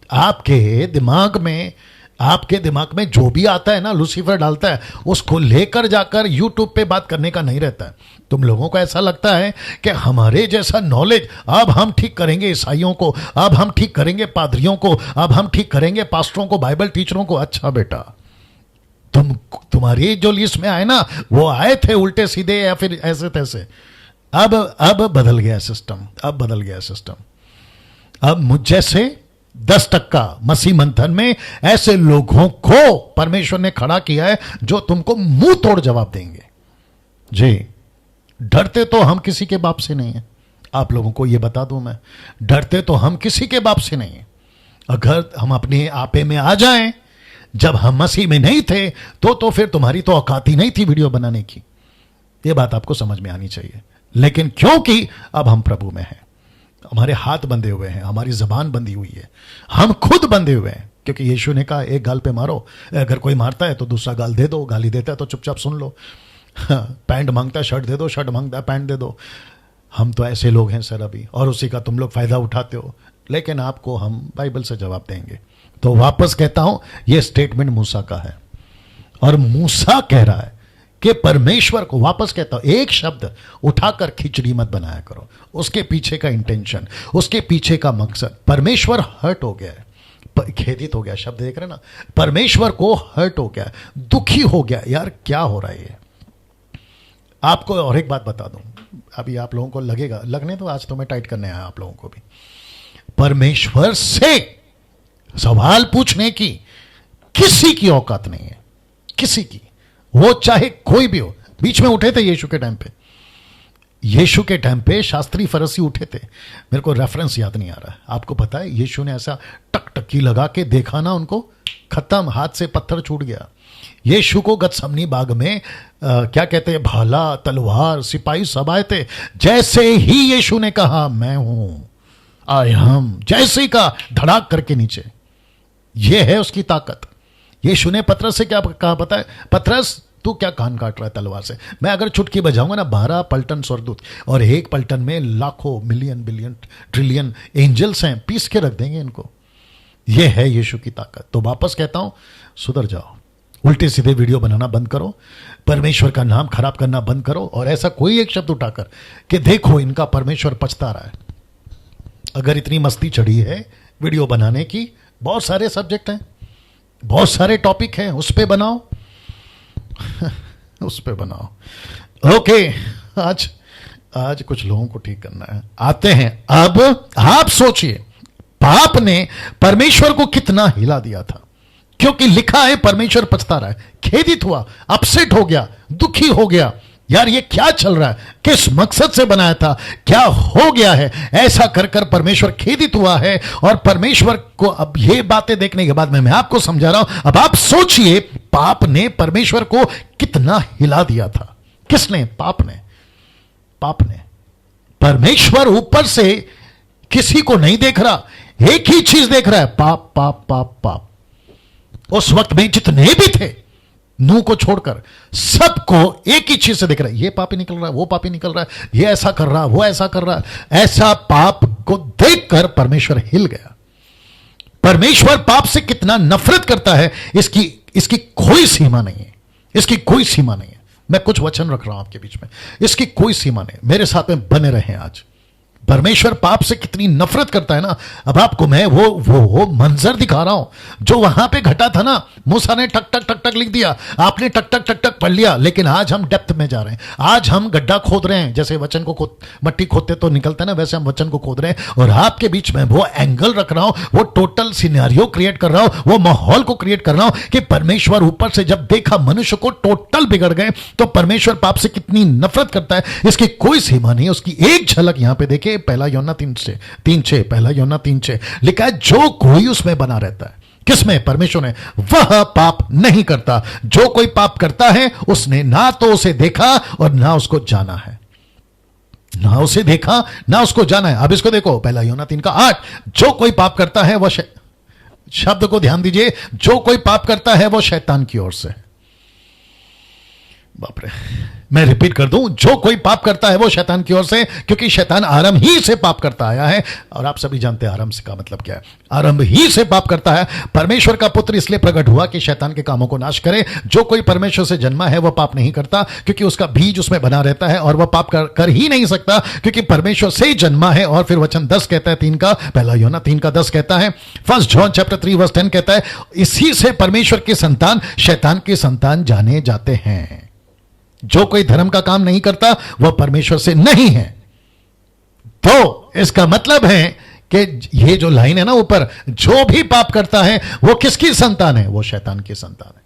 आपके दिमाग में जो भी आता है ना, लूसीफर डालता है, उसको लेकर जाकर यूट्यूब पे बात करने का नहीं रहता है। तुम लोगों को ऐसा लगता है कि हमारे जैसा नॉलेज, अब हम ठीक करेंगे ईसाइयों को, अब हम ठीक करेंगे पादरियों को, अब हम ठीक करेंगे पास्टरों को, बाइबल टीचरों को। अच्छा बेटा, तुम्हारी जो लिस्ट में आए ना, वो आए थे उल्टे सीधे या फिर ऐसे तैसे। अब बदल गया सिस्टम, अब बदल गया सिस्टम। अब मुझ जैसे 10% मसीह मंथन में ऐसे लोगों को परमेश्वर ने खड़ा किया है जो तुमको मुंह तोड़ जवाब देंगे। जी, डरते तो हम किसी के बाप से नहीं है, आप लोगों को यह बता दूं मैं, डरते तो हम किसी के बाप से नहीं है। अगर हम अपने आपे में आ जाएं, जब हम मसीह में नहीं थे तो फिर तुम्हारी तो औकात ही नहीं थी वीडियो बनाने की। यह बात आपको समझ में आनी चाहिए। लेकिन क्योंकि अब हम प्रभु में हैं, हमारे हाथ बंधे हुए हैं, हमारी जबान बंधी हुई है, हम खुद बंधे हुए हैं, क्योंकि यीशु ने कहा एक गाल पे मारो, अगर कोई मारता है तो दूसरा गाल दे दो, गाली देता है तो चुपचाप सुन लो, पैंट मांगता है शर्ट दे दो, शर्ट मांगता है पैंट दे दो। हम तो ऐसे लोग हैं सर अभी, और उसी का तुम लोग फायदा उठाते हो। लेकिन आपको हम बाइबल से जवाब देंगे। तो वापस कहता हूं, यह स्टेटमेंट मूसा का है, और मूसा कह रहा है कि परमेश्वर को, वापस कहता हूं, एक शब्द उठाकर खिचड़ी मत बनाया करो। उसके पीछे का इंटेंशन, उसके पीछे का मकसद, परमेश्वर हर्ट हो गया है, खेदित हो गया, शब्द देख रहे ना, परमेश्वर को हर्ट हो गया, दुखी हो गया। यार क्या हो रहा है ये? आपको और एक बात बता दूं, अभी आप लोगों को लगेगा, लगने तो आज तो मैं टाइट करने आया आप लोगों को भी, परमेश्वर से सवाल पूछने की किसी की औकात नहीं है, किसी की, वो चाहे कोई भी हो। बीच में उठे थे यीशु के टाइम पे, यीशु के टाइम पे शास्त्री फरीसी उठे थे, मेरे को रेफरेंस याद नहीं आ रहा है। आपको पता है यीशु ने ऐसा टकटकी लगा के देखा ना उनको, खत्म, हाथ से पत्थर छूट गया। यीशु को गतसमनी बाग में क्या कहते हैं, भाला, तलवार, सिपाही सब आए थे। जैसे ही यीशु ने कहा मैं हूं, आई हम, जैसे ही कहा, धड़ाक करके नीचे। यह है उसकी ताकत। यीशु ने पतरस से क्या कहा पता है? पतरस तू क्या कान काट रहा है तलवार से? मैं अगर चुटकी बजाऊंगा ना, 12 पलटन स्वर्गदूत, और एक पलटन में लाखों, मिलियन, बिलियन, ट्रिलियन एंजल्स हैं, पीस के रख देंगे इनको। यह है यीशु की ताकत। तो वापस कहता हूं, सुधर जाओ, उल्टे सीधे वीडियो बनाना बंद करो, परमेश्वर का नाम खराब करना बंद करो, और ऐसा कोई एक शब्द उठाकर कि देखो इनका परमेश्वर पछता रहा है। अगर इतनी मस्ती चढ़ी है वीडियो बनाने की, बहुत सारे सब्जेक्ट हैं, बहुत सारे टॉपिक हैं, उस पे बनाओ उस पे बनाओ। ओके, आज कुछ लोगों को ठीक करना है। आते हैं, अब आप सोचिए पाप ने परमेश्वर को कितना हिला दिया था, क्योंकि लिखा है परमेश्वर पछता रहा है, खेदित हुआ, अपसेट हो गया, दुखी हो गया। यार ये क्या चल रहा है, किस मकसद से बनाया था, क्या हो गया है, ऐसा कर कर परमेश्वर खेदित हुआ है। और परमेश्वर को अब ये बातें देखने के बाद मैं आपको समझा रहा हूं। अब आप सोचिए पाप ने परमेश्वर को कितना हिला दिया था। किसने? पाप ने। परमेश्वर ऊपर से किसी को नहीं देख रहा, एक ही चीज देख रहा है, पाप पाप पाप पाप। उस वक्त में जितने भी थे नूह को छोड़कर सबको एक ही चीज से देख रहा है, ये पापी निकल रहा है, वो पापी निकल रहा है, ये ऐसा कर रहा है, वो ऐसा कर रहा है। ऐसा पाप को देखकर परमेश्वर हिल गया। परमेश्वर पाप से कितना नफरत करता है इसकी कोई सीमा नहीं है, इसकी कोई सीमा नहीं है। मैं कुछ वचन रख रहा हूं आपके बीच में, इसकी कोई सीमा नहीं। मेरे साथ में बने रहें आज। परमेश्वर पाप से कितनी नफरत करता है ना। अब आपको मैं वो मंजर दिखा रहा हूं जो वहां पे घटा था ना। मूसा ने टक टक टक टक लिख दिया, आपने टक टक टक टक पढ़ लिया, लेकिन आज हम डेप्थ में जा रहे हैं। आज हम गड्ढा खोद रहे हैं, जैसे वचन को मट्टी खोदते तो निकलता है ना, वैसे हम वचन को खोद रहे हैं। और आपके बीच में वो एंगल रख रहा हूं, वो टोटल सिनेरियो क्रिएट कर रहा हूं, वो माहौल को क्रिएट कर रहा हूं कि परमेश्वर ऊपर से जब देखा मनुष्य को टोटल बिगड़ गए, तो परमेश्वर पाप से कितनी नफरत करता है इसकी कोई सीमा नहीं है। उसकी एक झलक यहां पे देखिए, पहला यूहन्ना 3:6, पहला यूहन्ना 3:6 लिखा है, जो कोई उसमें बना रहता है। किसमें? परमेश्वर ने। वह पाप नहीं करता। जो कोई पाप करता है उसने ना तो उसे देखा और ना उसको जाना है। ना उसे देखा ना उसको जाना है। अब इसको देखो, पहला यूहन्ना 3:8, जो कोई पाप करता है वह शब्द को ध्यान दीजिए, जो कोई पाप करता है वह शैतान की ओर से। बाप रे, मैं रिपीट कर दूं, जो कोई पाप करता है वो शैतान की ओर से, क्योंकि शैतान आरंभ ही से पाप करता आया है। और आप सभी जानते हैं आरंभ से का मतलब क्या है। आरंभ ही से पाप करता है। परमेश्वर का पुत्र इसलिए प्रकट हुआ कि शैतान के कामों को नाश करे। जो कोई परमेश्वर से जन्मा है वह पाप नहीं करता, क्योंकि उसका बीज उसमें बना रहता है, और वह पाप कर ही नहीं सकता, क्योंकि परमेश्वर से ही जन्मा है। और फिर वचन 10 कहता है, 3 का, पहला यूहन्ना 3:10 कहता है, 1 जॉन चैप्टर 3:10 कहता है, इसी से परमेश्वर के संतान शैतान के संतान जाने जाते हैं। जो कोई धर्म का काम नहीं करता वह परमेश्वर से नहीं है। तो इसका मतलब है कि ये जो लाइन है ना ऊपर, जो भी पाप करता है वो किसकी संतान है? वो शैतान की संतान है।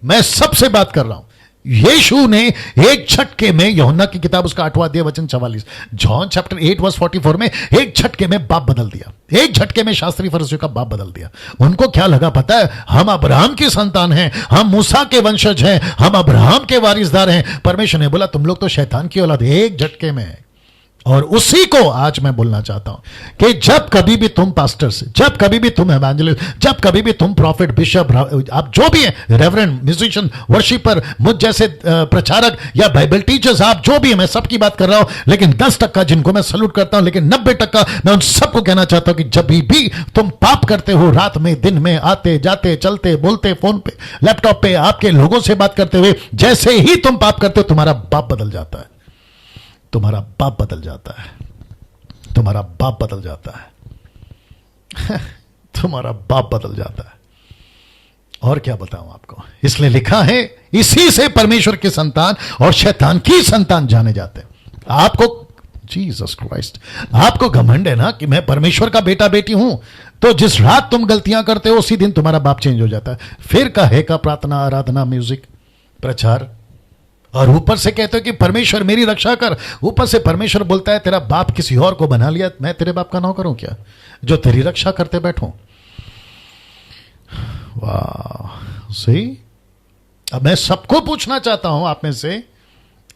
मैं सबसे बात कर रहा हूं। यीशु ने एक झटके में, यूहन्ना की किताब उसका 8वां अध्याय वचन 44, जॉन चैप्टर 8:44 में एक झटके में बाप बदल दिया। एक झटके में शास्त्री फरीसियों का बाप बदल दिया। उनको क्या लगा पता है? हम अब्राहम की संतान हैं, हम मूसा के वंशज हैं, हम अब्राहम के वारिसदार हैं। परमेश्वर ने बोला तुम लोग तो शैतान की औलाद। एक झटके में। और उसी को आज मैं बोलना चाहता हूं कि जब कभी भी तुम पास्टर्स, जब कभी भी तुम एवेंजलिस्ट, जब कभी भी तुम प्रॉफिट, बिशप, आप जो भी हैं, रेवरेंड, म्यूजिशियन, वर्शिपर, मुझ जैसे प्रचारक या बाइबल टीचर्स, आप जो भी हैं, मैं सबकी बात कर रहा हूं। लेकिन 10% जिनको मैं सल्यूट करता हूं, लेकिन 90% मैं उन सबको कहना चाहता हूं कि जब भी तुम पाप करते हो, रात में, दिन में, आते जाते, चलते बोलते, फोन पे, लैपटॉप पे, आपके लोगों से बात करते हुए, जैसे ही तुम पाप करते हो, तुम्हारा बाप बदल जाता है। तुम्हारा बाप बदल जाता है। तुम्हारा बाप बदल जाता है। तुम्हारा बाप बदल जाता है। और क्या बताऊं आपको? इसलिए लिखा है, इसी से परमेश्वर की संतान और शैतान की संतान जाने जाते हैं। आपको, जीसस क्राइस्ट, आपको घमंड है ना कि मैं परमेश्वर का बेटा बेटी हूं, तो जिस रात तुम गलतियां करते हो उसी दिन तुम्हारा बाप चेंज हो जाता है। फिर कहे का प्रार्थना, आराधना, म्यूजिक, प्रचार, और ऊपर से कहते हो कि परमेश्वर मेरी रक्षा कर। ऊपर से परमेश्वर बोलता है तेरा बाप किसी और को बना लिया, मैं तेरे बाप का नौकर हूं क्या जो तेरी रक्षा करते बैठूं? वाह, सही। अब मैं सबको पूछना चाहता हूं आप में से,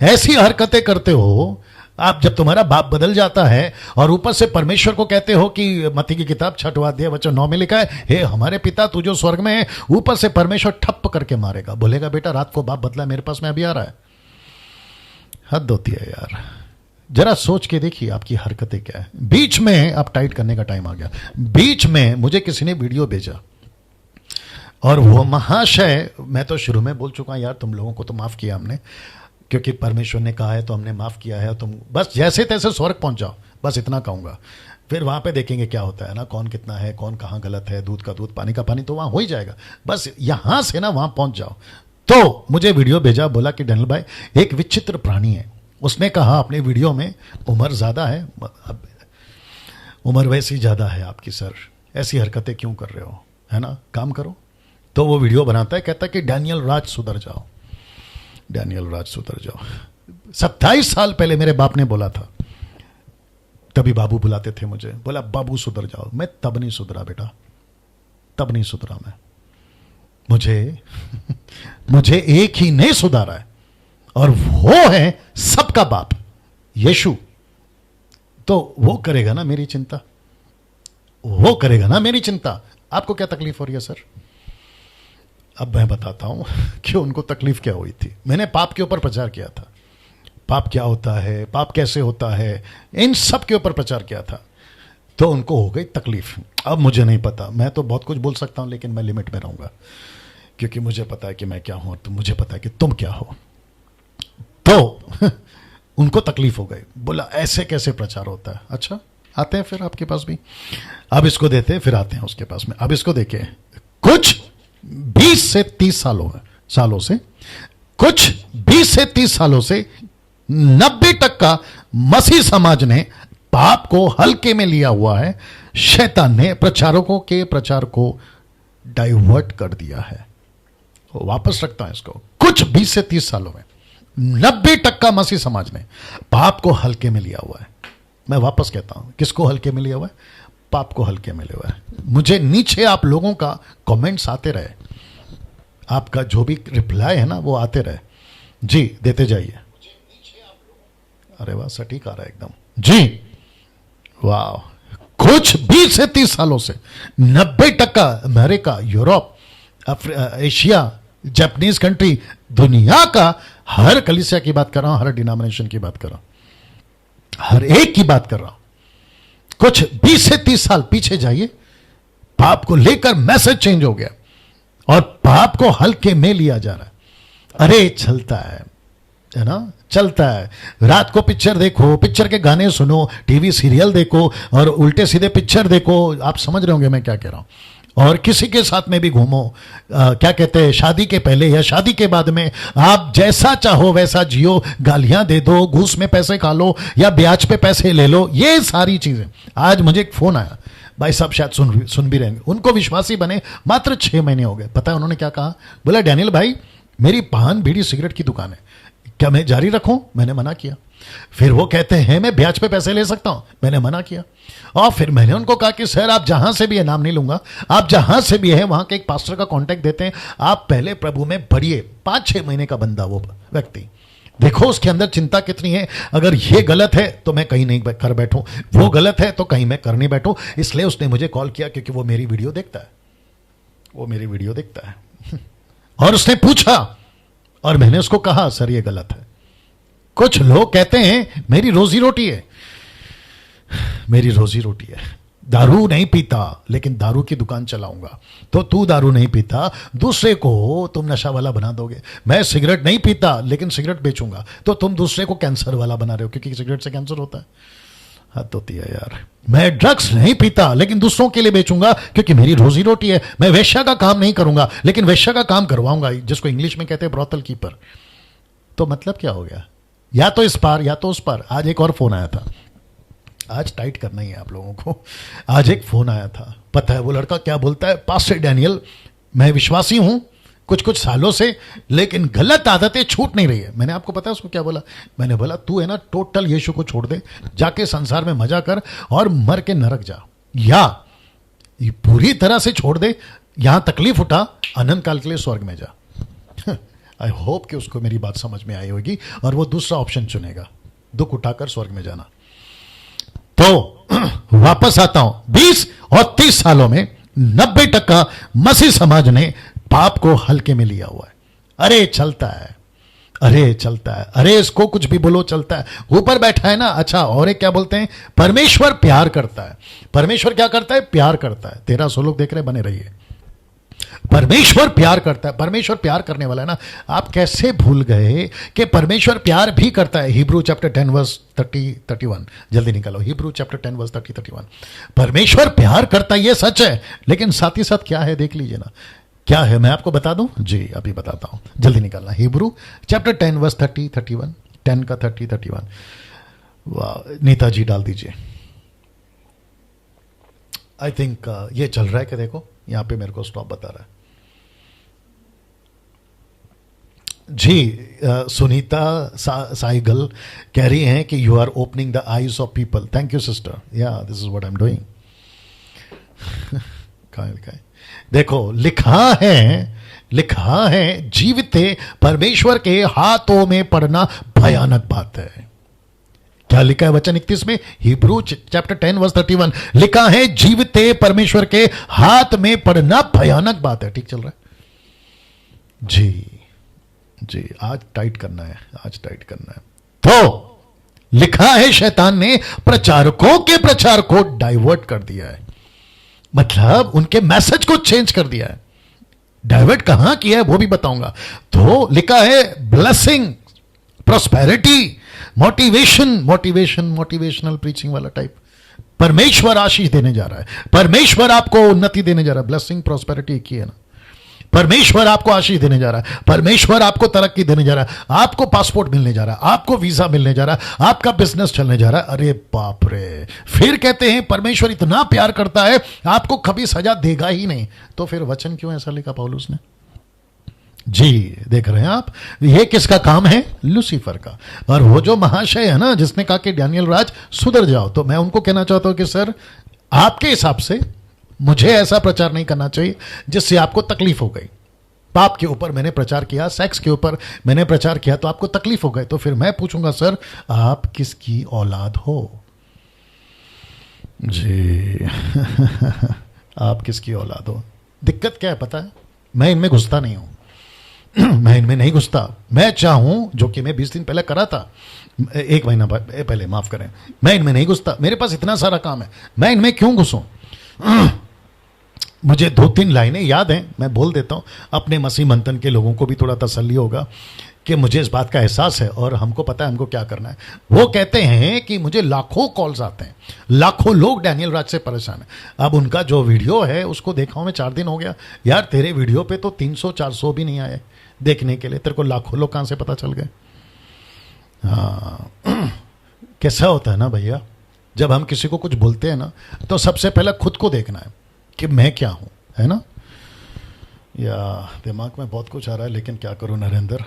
ऐसी हरकतें करते हो आप जब तुम्हारा बाप बदल जाता है, और ऊपर से परमेश्वर को कहते हो कि मत्ती की किताब 6वां अध्याय वचन 9 में लिखा है, हे हमारे पिता तू जो स्वर्ग में है। ऊपर से परमेश्वर ठप्प करके मारेगा, बोलेगा बेटा रात को बाप बदला मेरे पास में अभी आ रहा है। हद होती है यार। जरा सोच के देखिए आपकी हरकतें क्या है। बीच में अब टाइट करने का टाइम आ गया। बीच में मुझे किसी ने वीडियो भेजा, और वो महाशय, मैं तो शुरू में बोल चुका यार, तुम लोगों को तो माफ किया हमने, क्योंकि परमेश्वर ने कहा है तो हमने माफ किया है। तुम बस जैसे तैसे स्वर्ग पहुंच जाओ, बस इतना कहूंगा। फिर वहां पे देखेंगे क्या होता है ना, कौन कितना है, कौन कहां गलत है, दूध का दूध पानी का पानी तो वहां हो ही जाएगा। बस यहां से ना वहां पहुंच जाओ। तो मुझे वीडियो भेजा, बोला कि डैनियल भाई एक विचित्र प्राणी है। उसने कहा अपने वीडियो में, उम्र ज्यादा है, उम्र वैसी ज्यादा है आपकी सर, ऐसी हरकतें क्यों कर रहे हो, है ना, काम करो। तो वो वीडियो बनाता है, कहता है कि डैनियल राज सुधर जाओ, डैनियल राज सुधर जाओ। 27 साल पहले मेरे बाप ने बोला था, तभी बाबू बुलाते थे मुझे, बोला बाबू सुधर जाओ। मैं तब नहीं सुधरा बेटा, तब नहीं सुधरा मैं। मुझे एक ही ने सुधारा है, और वो है सबका बाप, यीशु। तो वो करेगा ना मेरी चिंता, वो करेगा ना मेरी चिंता। आपको क्या तकलीफ हो रही है सर? अब मैं बताता हूं कि उनको तकलीफ क्या हुई थी। मैंने पाप के ऊपर प्रचार किया था, पाप क्या होता है, पाप कैसे होता है, इन सब के ऊपर प्रचार किया था। तो उनको हो गई तकलीफ। अब मुझे नहीं पता, मैं तो बहुत कुछ बोल सकता हूं लेकिन मैं लिमिट में रहूंगा, क्योंकि मुझे पता है कि मैं क्या हूं और मुझे पता है कि तुम क्या हो। तो उनको तकलीफ हो गई, बोला ऐसे कैसे प्रचार होता है। अच्छा, आते हैं फिर आपके पास भी, अब इसको देते हैं, फिर आते हैं उसके पास में। अब इसको देखिए, कुछ 20 से 30 सालों से कुछ 20 से 30 सालों से 90% का मसीह समाज ने पाप को हल्के में लिया हुआ है। शैतान ने प्रचारकों के प्रचार को डाइवर्ट कर दिया है। वापस रखता है इसको, कुछ 20 से 30 सालों में 90% मसीह समाज ने पाप को हल्के में लिया हुआ है। मैं वापस कहता हूं, किसको हल्के में लिया हुआ है? पाप को हल्के में लिया हुआ है। मुझे नीचे आप लोगों का कमेंट्स आते रहे, आपका जो भी रिप्लाई है ना वो आते रहे जी, देते जाइए। अरे वाह, सटीक आ रहा है एकदम जी, वाह। कुछ 20 से 30 सालों से 90% America, Europe, Asia, Japanese country, दुनिया का हर कलीसिया की बात कर रहा हूं, हर डिनोमिनेशन की बात कर रहा हूं, हर एक की बात कर रहा हूं। कुछ 20 से 30 साल पीछे जाइए, पाप को लेकर मैसेज चेंज हो गया और पाप को हल्के में लिया जा रहा है। अरे चलता है ना, चलता है। रात को पिक्चर देखो, पिक्चर के गाने सुनो, टीवी सीरियल देखो और उल्टे सीधे पिक्चर देखो। आप समझ रहे होंगे मैं क्या कह रहा हूं। और किसी के साथ में भी घूमो, क्या कहते हैं, शादी के पहले या शादी के बाद में आप जैसा चाहो वैसा जियो, गालियां दे दो, घूस में पैसे खा लो या ब्याज पे पैसे ले लो, ये सारी चीजें। आज मुझे एक फोन आया, भाई साहब शायद सुन भी रहेंगे, उनको विश्वासी बने मात्र 6 महीने हो गए। पता है उन्होंने क्या कहा? बोला डैनियल भाई, मेरी पान बीड़ी सिगरेट की दुकान है, क्या मैं जारी रखूं? मैंने मना किया। फिर वो कहते हैं मैं ब्याज पे पैसे ले सकता हूं, मैंने मना किया। और फिर मैंने उनको कहा कि सर आप जहां से भी है, नाम नहीं लूंगा, आप जहां से भी है वहां के एक पास्टर का कांटेक्ट देते हैं, आप पहले प्रभु में बढ़िए। 5-6 महीने का बंदा वो व्यक्ति, देखो उसके अंदर चिंता कितनी है। अगर ये गलत है तो मैं कहीं नहीं कर बैठूं, वो गलत है तो कहीं मैं कर नहीं बैठूं। इसलिए उसने मुझे कॉल किया क्योंकि वो मेरी वीडियो देखता है, वो मेरी वीडियो देखता है। और उसने पूछा और मैंने उसको कहा सर ये गलत है। कुछ लोग कहते हैं मेरी रोजी रोटी है, मेरी रोजी रोटी है, दारू नहीं पीता लेकिन दारू की दुकान चलाऊंगा। तो तू दारू नहीं पीता, दूसरे को तुम नशा वाला बना दोगे। मैं सिगरेट नहीं पीता लेकिन सिगरेट बेचूंगा, तो तुम दूसरे को कैंसर वाला बना रहे हो, क्योंकि सिगरेट से कैंसर होता है। हद होती है यार। मैं ड्रग्स नहीं पीता लेकिन दूसरों के लिए बेचूंगा क्योंकि मेरी रोजी रोटी है। मैं वेश्या का काम नहीं करूंगा लेकिन वेश्या का काम करवाऊंगा, जिसको इंग्लिश में कहते हैं ब्रॉथल कीपर। तो मतलब क्या हो गया? या तो इस पार या तो उस पार। आज एक और फोन आया था, आज टाइट करना ही है आप लोगों को। आज एक फोन आया था, पता है वो लड़का क्या बोलता है? पास्टर डैनियल, मैं विश्वासी हूं कुछ सालों से, लेकिन गलत आदतें छूट नहीं रही है। मैंने आपको पता है उसको क्या बोला? मैंने बोला तू है ना टोटल यीशु को छोड़ दे, जाके संसार में मजा कर और मर के नरक जा, या पूरी तरह से छोड़ दे, यहां तकलीफ उठा, अनंत काल के लिए स्वर्ग में जा। आई होप कि उसको मेरी बात समझ में आई होगी और वो दूसरा ऑप्शन चुनेगा, दुख उठाकर स्वर्ग में जाना। तो वापस आता हूं, 20 और 30 सालों में 90% मसीह समाज ने पाप को हल्के में लिया हुआ है। अरे चलता है, अरे चलता है, अरे इसको कुछ भी बोलो चलता है, ऊपर बैठा है ना। अच्छा, और एक क्या बोलते हैं? परमेश्वर प्यार करता है। परमेश्वर क्या करता है? प्यार करता है। 1300 लोग देख रहे, बने रहिए। परमेश्वर प्यार करता है, परमेश्वर प्यार करने वाला है ना। आप कैसे भूल गए कि परमेश्वर प्यार भी करता है? हिब्रू चैप्टर 10 वर्स 30-31, जल्दी निकालो, हिब्रू चैप्टर 10 वर्स 30-31। परमेश्वर प्यार करता है, ये सच है, लेकिन साथ ही साथ क्या है देख लीजिए ना। क्या है मैं आपको बता दूं? जी अभी बताता हूं, जल्दी निकालना। हिब्रू चैप्टर 10 वर्स 30-31, 10 का 30-31। वाह, नेताजी डाल दीजिए। आई थिंक ये चल रहा है कि देखो यहां पे मेरे को स्टॉप बता रहा है जी। सुनीता साइगल कह रही हैं कि you are opening the eyes of people. Thank you sister, yeah this is what I am doing. कहां लिखा है? देखो लिखा है जीविते परमेश्वर के हाथों में पड़ना भयानक बात है। क्या लिखा है वचन 31 में? हिब्रू चैप्टर 10 वर्स 31 लिखा है, जीवते परमेश्वर के हाथ में पड़ना भयानक बात है। ठीक चल रहा है जी, आज टाइट करना है, आज टाइट करना है। तो लिखा है शैतान ने प्रचारकों के प्रचार को डाइवर्ट कर दिया है, मतलब उनके मैसेज को चेंज कर दिया है। डाइवर्ट कहां किया है वो भी बताऊंगा। तो लिखा है ब्लेसिंग, प्रॉस्पेरिटी, मोटिवेशनल प्रीचिंग वाला टाइप। परमेश्वर आशीष देने जा रहा है, परमेश्वर आपको उन्नति देने जा रहा है। ब्लेसिंग प्रॉस्पेरिटी एक ही है ना। परमेश्वर आपको आशीष देने जा रहा है, परमेश्वर आपको तरक्की देने जा रहा है, आपको पासपोर्ट मिलने जा रहा है, आपको वीजा मिलने जा रहा है, आपका बिजनेस चलने जा रहा है। अरे बाप रे, फिर कहते हैं परमेश्वर इतना प्यार करता है आपको कभी सजा देगा ही नहीं। तो फिर वचन क्यों ऐसा लिखा पौलुस ने? जी देख रहे हैं आप, ये किसका काम है? लूसीफर का। और वो जो महाशय है ना जिसने कहा कि डैनियल राज सुधर जाओ, तो मैं उनको कहना चाहता हूं कि सर आपके हिसाब से मुझे ऐसा प्रचार नहीं करना चाहिए जिससे आपको तकलीफ हो गई। पाप के ऊपर मैंने प्रचार किया, सेक्स के ऊपर मैंने प्रचार किया तो आपको तकलीफ हो गई, तो फिर मैं पूछूंगा सर आप किसकी औलाद हो? जी आप किसकी औलाद हो? दिक्कत क्या है पता है? मैं इनमें घुसता नहीं हूं मैं इनमें नहीं घुसता। मैं चाहूं, जो कि मैं 20 दिन पहले करा था, 1 महीना पहले, माफ करें, मैं इनमें नहीं घुसता। मेरे पास इतना सारा काम है, मैं इनमें क्यों घुसूं? मुझे 2-3 लाइनें याद हैं, मैं बोल देता हूं, अपने मसीह मंथन के लोगों को भी थोड़ा तसल्ली होगा कि मुझे इस बात का एहसास है और हमको पता है हमको क्या करना है। वो कहते हैं कि मुझे लाखों कॉल्स आते हैं, लाखों लोग डैनियल राज से परेशान हैं। अब उनका जो वीडियो है उसको देखा हूं मैं 4 दिन हो गया। यार तेरे वीडियो पे तो 300-400 भी नहीं आए देखने के लिए, तेरे को लाखों लोग कहां से पता चल गए? हाँ कैसा होता है ना भैया, जब हम किसी को कुछ बोलते हैं ना तो सबसे पहले खुद को देखना है कि मैं क्या हूं, है ना। या दिमाग में बहुत कुछ आ रहा है लेकिन क्या करूं नरेंद्र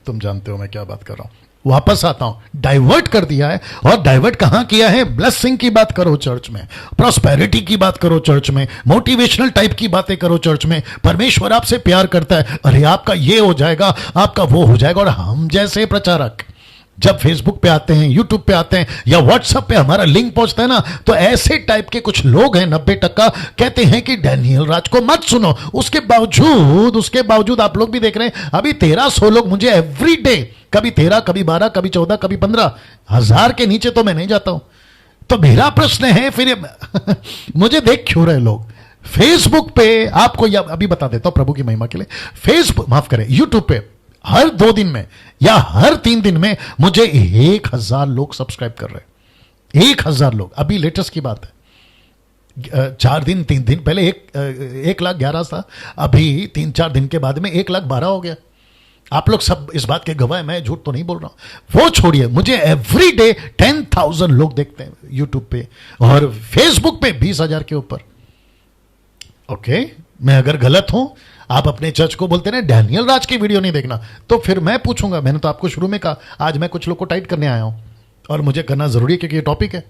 तुम जानते हो मैं क्या बात कर रहा हूं। वापस आता हूं, डाइवर्ट कर दिया है। और डाइवर्ट कहां किया है? ब्लेसिंग की बात करो चर्च में, प्रॉस्पेरिटी की बात करो चर्च में, मोटिवेशनल टाइप की बातें करो चर्च में। परमेश्वर आपसे प्यार करता है, अरे आपका ये हो जाएगा, आपका वो हो जाएगा। और हम जैसे प्रचारक जब फेसबुक पे आते हैं, यूट्यूब पे आते हैं या व्हाट्सएप पे हमारा लिंक पहुंचता है ना, तो ऐसे टाइप के कुछ लोग हैं 90% कहते हैं कि डैनियल राज को मत सुनो। उसके बावजूद आप लोग भी देख रहे हैं, अभी 1300 लोग मुझे एवरी डे, कभी 13, कभी 12, कभी 14, कभी 15 हजार के नीचे तो मैं नहीं जाता हूं। तो मेरा प्रश्न है फिर मुझे देख क्यों रहे लोग? फेसबुक पे आपको अभी बता देता हूं प्रभु की महिमा के लिए, फेसबुक माफ करें, यूट्यूब पे हर 2 दिन में या हर 3 दिन में मुझे 1000 लोग सब्सक्राइब कर रहे हैं। 1000 लोग। अभी लेटेस्ट की बात है, 3 दिन पहले 1,11,000 था, अभी 3-4 दिन के बाद में 1,12,000 हो गया। आप लोग सब इस बात के गवाह हैं, मैं झूठ तो नहीं बोल रहा हूं। वो छोड़िए, मुझे एवरी डे 10,000 लोग देखते हैं यूट्यूब पे और फेसबुक पे 20,000 के ऊपर। ओके, मैं अगर गलत हूं, आप अपने चर्च को बोलते ना डैनियल राज की वीडियो नहीं देखना, तो फिर मैं पूछूंगा, मैंने तो आपको शुरू में कहा, आज मैं कुछ लोग को टाइट करने आया हूं और मुझे करना जरूरी है क्योंकि ये टॉपिक है।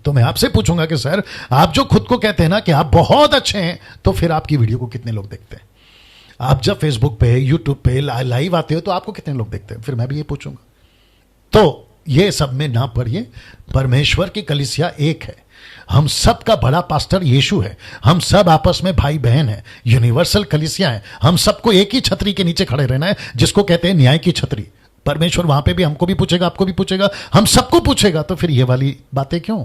तो मैं आपसे पूछूंगा कि सर आप जो खुद को कहते हैं ना कि आप बहुत अच्छे हैं, तो फिर आपकी वीडियो को कितने लोग देखते हैं? आप जब फेसबुक पे, यूट्यूब पे लाइव आते हो तो आपको कितने लोग देखते हैं? फिर मैं भी ये पूछूंगा। तो ये सब में ना पड़िए, परमेश्वर की कलीसिया एक है, हम सब का बड़ा पास्टर यीशु है, हम सब आपस में भाई बहन है, यूनिवर्सल कलीसिया है। हम सबको एक ही छतरी के नीचे खड़े रहना है, जिसको कहते हैं न्याय की छतरी। परमेश्वर वहां पे भी हमको भी पूछेगा, आपको भी पूछेगा, हम सबको पूछेगा। तो फिर ये वाली बातें क्यों?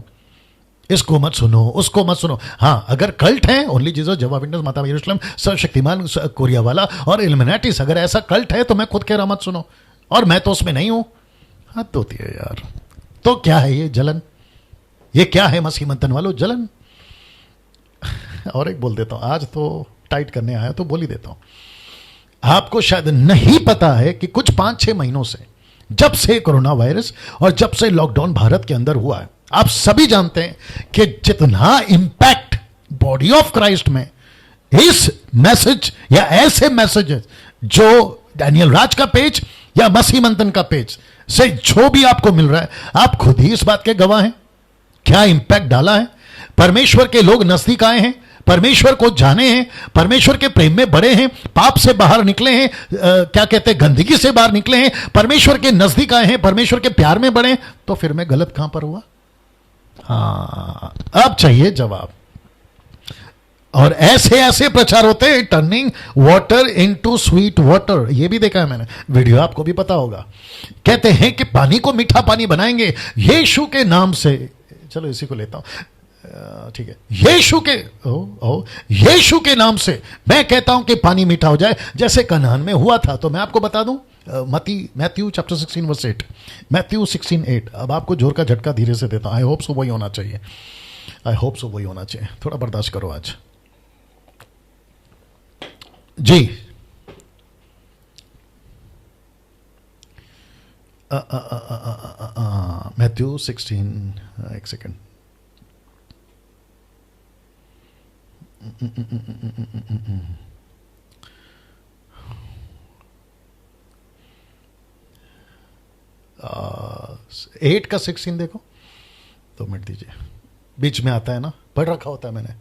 इसको मत सुनो, उसको मत सुनो। हाँ, अगर कल्ट है, ओनली जीसस, जवा विटनेस, माता यरूशलेम, सर्वशक्तिमान कोरिया वाला और इल्यूमिनाटीज, अगर ऐसा कल्ट है तो मैं खुद कह रहा मत सुनो, और मैं तो उसमें नहीं हूं। हद होती है यार। तो क्या है ये जलन? ये क्या है मसीह मंथन वालों? जलन। और एक बोल देता हूं, आज तो टाइट करने आया तो बोल ही देता हूं। आपको शायद नहीं पता है कि कुछ 5-6 महीनों से, जब से कोरोना वायरस और जब से लॉकडाउन भारत के अंदर हुआ है, आप सभी जानते हैं कि जितना इंपैक्ट बॉडी ऑफ क्राइस्ट में इस मैसेज या ऐसे मैसेजेस जो डैनियल राज का पेज या मसीह मंथन का पेज से जो भी आपको मिल रहा है, आप खुद ही इस बात के गवाह हैं। क्या इंपैक्ट डाला है? परमेश्वर के लोग नजदीक आए हैं, परमेश्वर को जाने हैं, परमेश्वर के प्रेम में बढ़े हैं, पाप से बाहर निकले हैं, क्या कहते हैं, गंदगी से बाहर निकले हैं, परमेश्वर के नजदीक आए हैं, परमेश्वर के प्यार में बढ़े, तो फिर मैं गलत कहां पर हुआ? हाँ, अब चाहिए जवाब। और ऐसे ऐसे प्रचार होते हैं, turning water into sweet water, ये भी देखा है मैंने, वीडियो आपको भी पता होगा। कहते हैं कि पानी को मीठा पानी बनाएंगे यीशु के नाम से। चलो इसी को लेता हूं, ठीक है, यीशु के यीशु के नाम से मैं कहता हूं कि पानी मीठा हो जाए, जैसे कनान में हुआ था। तो मैं आपको बता दूं, मैथ्यू चैप्टर 16 वर्स 8, मैथ्यू 16:8। अब आपको जोर का झटका धीरे से देता हूं, आई होप सो वही होना चाहिए, आई होप सो वही होना चाहिए, थोड़ा बर्दाश्त करो आज जी। मैथ्यू 16, एक सेकेंड, एट का 16 देखो, 2 मिनट दीजिए, बीच में आता है ना, पढ़ रखा होता है मैंने,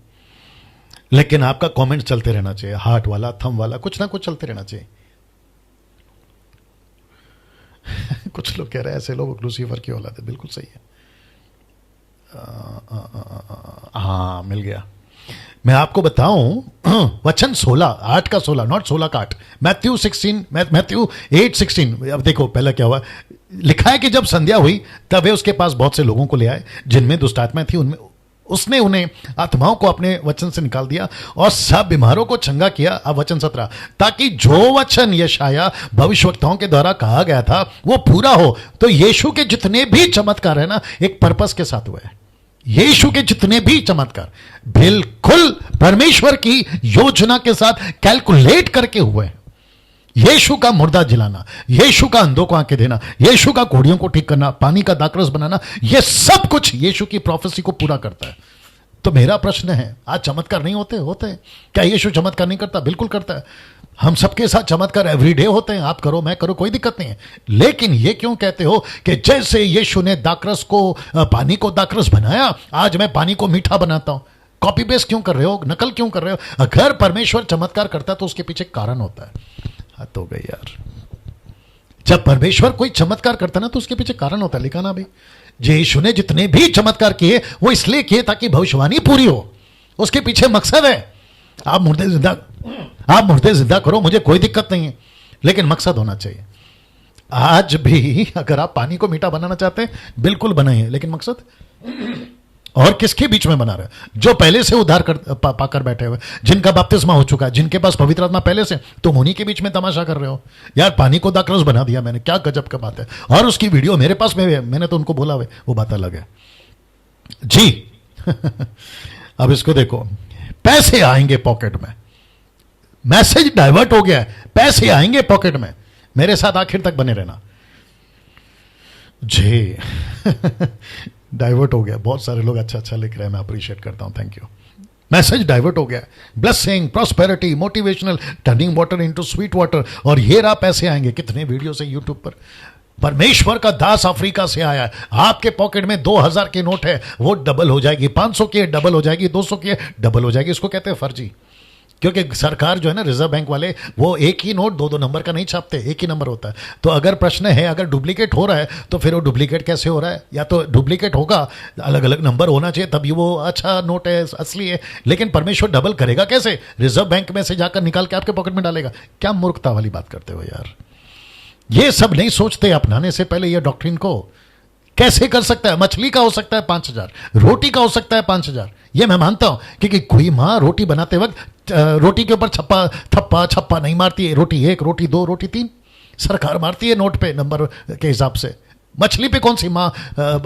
लेकिन आपका कमेंट चलते रहना चाहिए, हार्ट वाला, थंब वाला, कुछ ना कुछ चलते रहना चाहिए। कुछ लोग कह रहे हैं ऐसे लोग लूसीफर की औलाद है, बिल्कुल सही है। हाँ, मिल गया। मैं आपको बताऊं, वचन 16, 8 का 16, नॉट 16 का 8, मैथ्यू 8:16। अब देखो पहले क्या हुआ, लिखा है कि जब संध्या हुई तब वे उसके पास बहुत से लोगों को ले आए जिनमें दुष्ट आत्माएं थी, उनमें उसने उन्हें आत्माओं को अपने वचन से निकाल दिया और सब बीमारों को चंगा किया। अब वचन 17, ताकि जो वचन यशाया भविष्यवक्ताओं के द्वारा कहा गया था वो पूरा हो। तो यीशु के जितने भी चमत्कार है ना, एक पर्पस के साथ हुए हैं। यीशु के जितने भी चमत्कार बिल्कुल परमेश्वर की योजना के साथ कैलकुलेट करके हुए हैं। यीशु का मुर्दा जिलाना, यीशु का अंधों को आंखें देना, यीशु का घोड़ियों को ठीक करना, पानी का दाखरस बनाना, यह सब कुछ यीशु की प्रोफेसी को पूरा करता है। तो मेरा प्रश्न है, आज चमत्कार नहीं होते? होते हैं। क्या यीशु चमत्कार नहीं करता? बिल्कुल करता है। हम सबके साथ चमत्कार एवरीडे होते हैं, आप करो मैं करो, कोई दिक्कत नहीं है। लेकिन ये क्यों कहते हो कि जैसे यीशु ने दाखरस को, पानी को दाखरस बनाया, आज मैं पानी को मीठा बनाता हूं? कॉपी पेस्ट क्यों कर रहे हो? नकल क्यों कर रहे हो? अगर परमेश्वर चमत्कार करता है तो उसके पीछे कारण होता है। हद हो गई यार। जब परमेश्वर कोई चमत्कार करता ना तो उसके पीछे कारण होता है, लिखा ना भाई। यीशु ने जितने भी चमत्कार किए वो इसलिए किए ताकि भविष्यवाणी पूरी हो, उसके पीछे मकसद है। आप मुर्दे जिंदा करो, मुझे कोई दिक्कत नहीं है, लेकिन मकसद होना चाहिए। आज भी अगर आप पानी को मीठा बनाना चाहते हैं, बिल्कुल बनाइए, लेकिन मकसद। और किसके बीच में बना रहे? जो पहले से उद्धार पाकर बैठे हुए, जिनका बपतिस्मा हो चुका है, जिनके पास पवित्र आत्मा पहले से, तुम उन्हीं के बीच में तमाशा कर रहे हो। यार पानी को दाखरस बना दिया मैंने, क्या गजब का बात है। और उसकी वीडियो मेरे पास में, मैंने तो उनको बोला हुआ, वो बात अलग है जी। अब इसको देखो, पैसे आएंगे पॉकेट में, मैसेज डाइवर्ट हो गया है, पैसे आएंगे पॉकेट में। मेरे साथ आखिर तक बने रहना जी। डाइवर्ट हो गया, बहुत सारे लोग अच्छा लिख रहे हैं, मैं अप्रिशिएट करता हूं, थैंक यू। मैसेज डाइवर्ट हो गया, blessing, prosperity, motivational, turning water into sweet water, और ये रहा पैसे आएंगे। कितने वीडियोस है यूट्यूब पर। परमेश्वर का दास अफ्रीका से आया है, आपके पॉकेट में 2000 के नोट है, वो डबल हो जाएगी, 500 की डबल हो जाएगी, 200 की डबल हो जाएगी। इसको कहते हैं फर्जी। क्योंकि सरकार जो है ना, रिजर्व बैंक वाले, वो एक ही नोट 2-2 नंबर का नहीं छापते, एक ही नंबर होता है। तो अगर प्रश्न है, अगर डुप्लीकेट हो रहा है तो फिर वो डुप्लीकेट कैसे हो रहा है? या तो डुप्लीकेट होगा, अलग अलग नंबर होना चाहिए, तभी वो अच्छा नोट है, असली है। लेकिन परमेश्वर डबल करेगा कैसे? रिजर्व बैंक में से जाकर निकाल के आपके पॉकेट में डालेगा। क्या मूर्खता वाली बात करते हो यार। ये सब नहीं सोचते अपनाने से पहले ये डॉक्ट्रिन को। कैसे कर सकता है? मछली का हो सकता है 5000, रोटी का हो सकता है 5000। ये मैं मानता हूं, क्योंकि कोई मां रोटी बनाते वक्त रोटी के ऊपर छप्पा नहीं मारती है। रोटी 1, रोटी 2, रोटी 3 सरकार मारती है नोट पे नंबर के हिसाब से। मछली पे कौन सी मां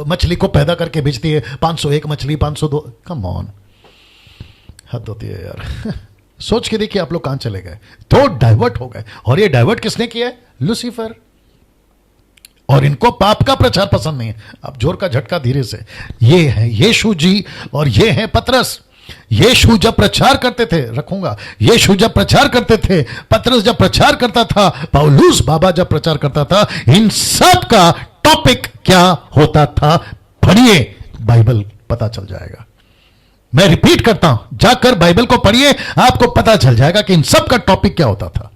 मछली को पैदा करके बेचती है? 501 मछली, 502। कम ऑन, हद होती है यार। सोच के देखिए आप लोग कहां चले गए। तो डाइवर्ट हो गए, और ये डाइवर्ट किसने किया है? लूसीफर। और इनको पाप का प्रचार पसंद नहीं है। अब जोर का झटका धीरे से। ये है यीशु जी और ये है पतरस। यीशु जब प्रचार करते थे, रखूंगा, यीशु जब प्रचार करते थे, पतरस जब प्रचार करता था, पौलुस बाबा जब प्रचार करता था, इन सब का टॉपिक क्या होता था? पढ़िए, बाइबल पता चल जाएगा। मैं रिपीट करता हूं, जाकर बाइबल को पढ़िए, आपको पता चल जाएगा कि इन सब का टॉपिक क्या होता था।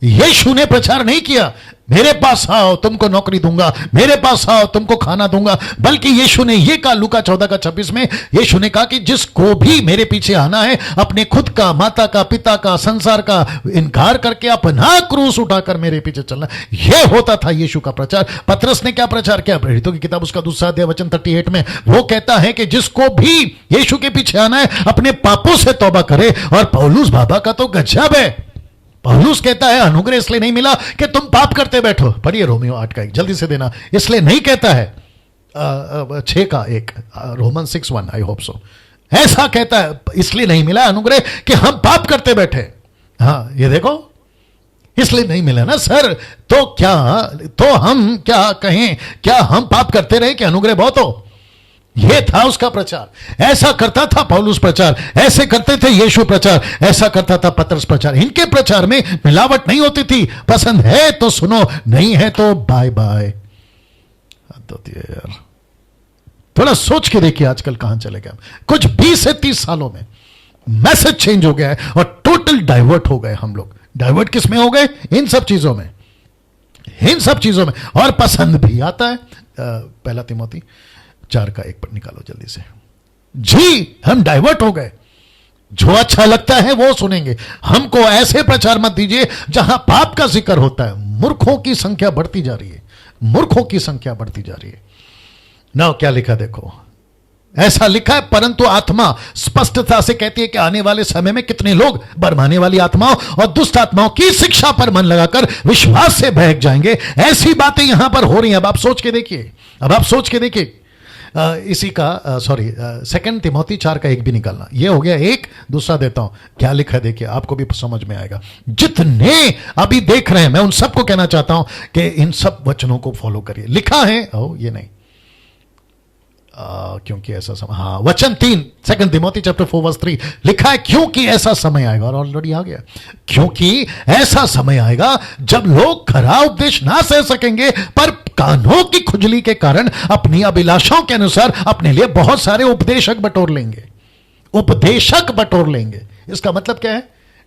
यीशु ने प्रचार नहीं किया मेरे पास आओ तुमको नौकरी दूंगा, मेरे पास आओ तुमको खाना दूंगा, बल्कि यीशु ने यह कहा लूका 14:26 में, यीशु ने कहा कि जिसको भी मेरे पीछे आना है अपने खुद का, माता का, पिता का, संसार का इनकार करके अपना क्रूस उठाकर मेरे पीछे चलना। यह होता था यीशु का प्रचार। पतरस ने क्या प्रचार किया? प्रेरितों की किताब उसका 2 अध्याय वचन 38 में वो कहता है कि जिसको भी यीशु के पीछे आना है अपने पापों से तौबा करे। और पौलुस बाबा का तो गजब है। पौलुस कहता है अनुग्रह इसलिए नहीं मिला कि तुम पाप करते बैठो। पढ़िए रोमियो 8 जल्दी से देना। इसलिए नहीं कहता है 6 रोमन 6:1 आई होप सो। ऐसा कहता है इसलिए नहीं मिला अनुग्रह कि हम पाप करते बैठे। हाँ ये देखो, इसलिए नहीं मिला ना सर, तो क्या, तो हम क्या कहें, क्या हम पाप करते रहे कि अनुग्रह बहुत हो? यह था उसका प्रचार। ऐसा करता था पौलुस प्रचार, ऐसे करते थे यीशु प्रचार, ऐसा करता था पतरस प्रचार। इनके प्रचार में मिलावट नहीं होती थी। पसंद है तो सुनो, नहीं है तो बाय बाय। यार थोड़ा सोच के देखिए आजकल कहां चले गए। कुछ 20 से 30 सालों में मैसेज चेंज हो गया है और टोटल डाइवर्ट हो गए हम लोग। डाइवर्ट किस में हो गए? इन सब चीजों में, इन सब चीजों में। और पसंद भी आता है। 1 तिमोथी 4:1 पर निकालो जल्दी से। जी हम डाइवर्ट हो गए। जो अच्छा लगता है वो सुनेंगे। हमको ऐसे प्रचार मत दीजिए जहां पाप का जिक्र होता है। मूर्खों की संख्या बढ़ती जा रही है, मूर्खों की संख्या बढ़ती जा रही है ना। क्या लिखा देखो, ऐसा लिखा है, परंतु आत्मा स्पष्टता से कहती है कि आने वाले समय में कितने लोग बरमाने वाली आत्माओं और दुष्ट आत्माओं की शिक्षा पर मन लगाकर विश्वास से बहक जाएंगे। ऐसी बातें यहां पर हो रही हैं। अब आप सोच के देखिए, अब आप सोच के देखिए। इसी का 2 तिमोथी 4:1 भी निकालना। ये हो गया एक। दूसरा देता हूं, क्या लिखा है देखिए, आपको भी समझ में आएगा। जितने अभी देख रहे हैं, मैं उन सबको कहना चाहता हूं कि इन सब वचनों को फॉलो करिए। लिखा है, ये नहीं, क्योंकि ऐसा समय, हाँ वचन 3 2 तिमोथी 4:3 लिखा है, क्योंकि ऐसा समय आएगा। और ऑलरेडी आ गया, क्योंकि ऐसा समय आएगा जब लोग खरा उपदेश ना सह सकेंगे, पर कानों की खुजली के कारण अपनी अभिलाषाओं के अनुसार अपने लिए बहुत सारे उपदेशक बटोर लेंगे। उपदेशक बटोर लेंगे। इसका मतलब क्या है?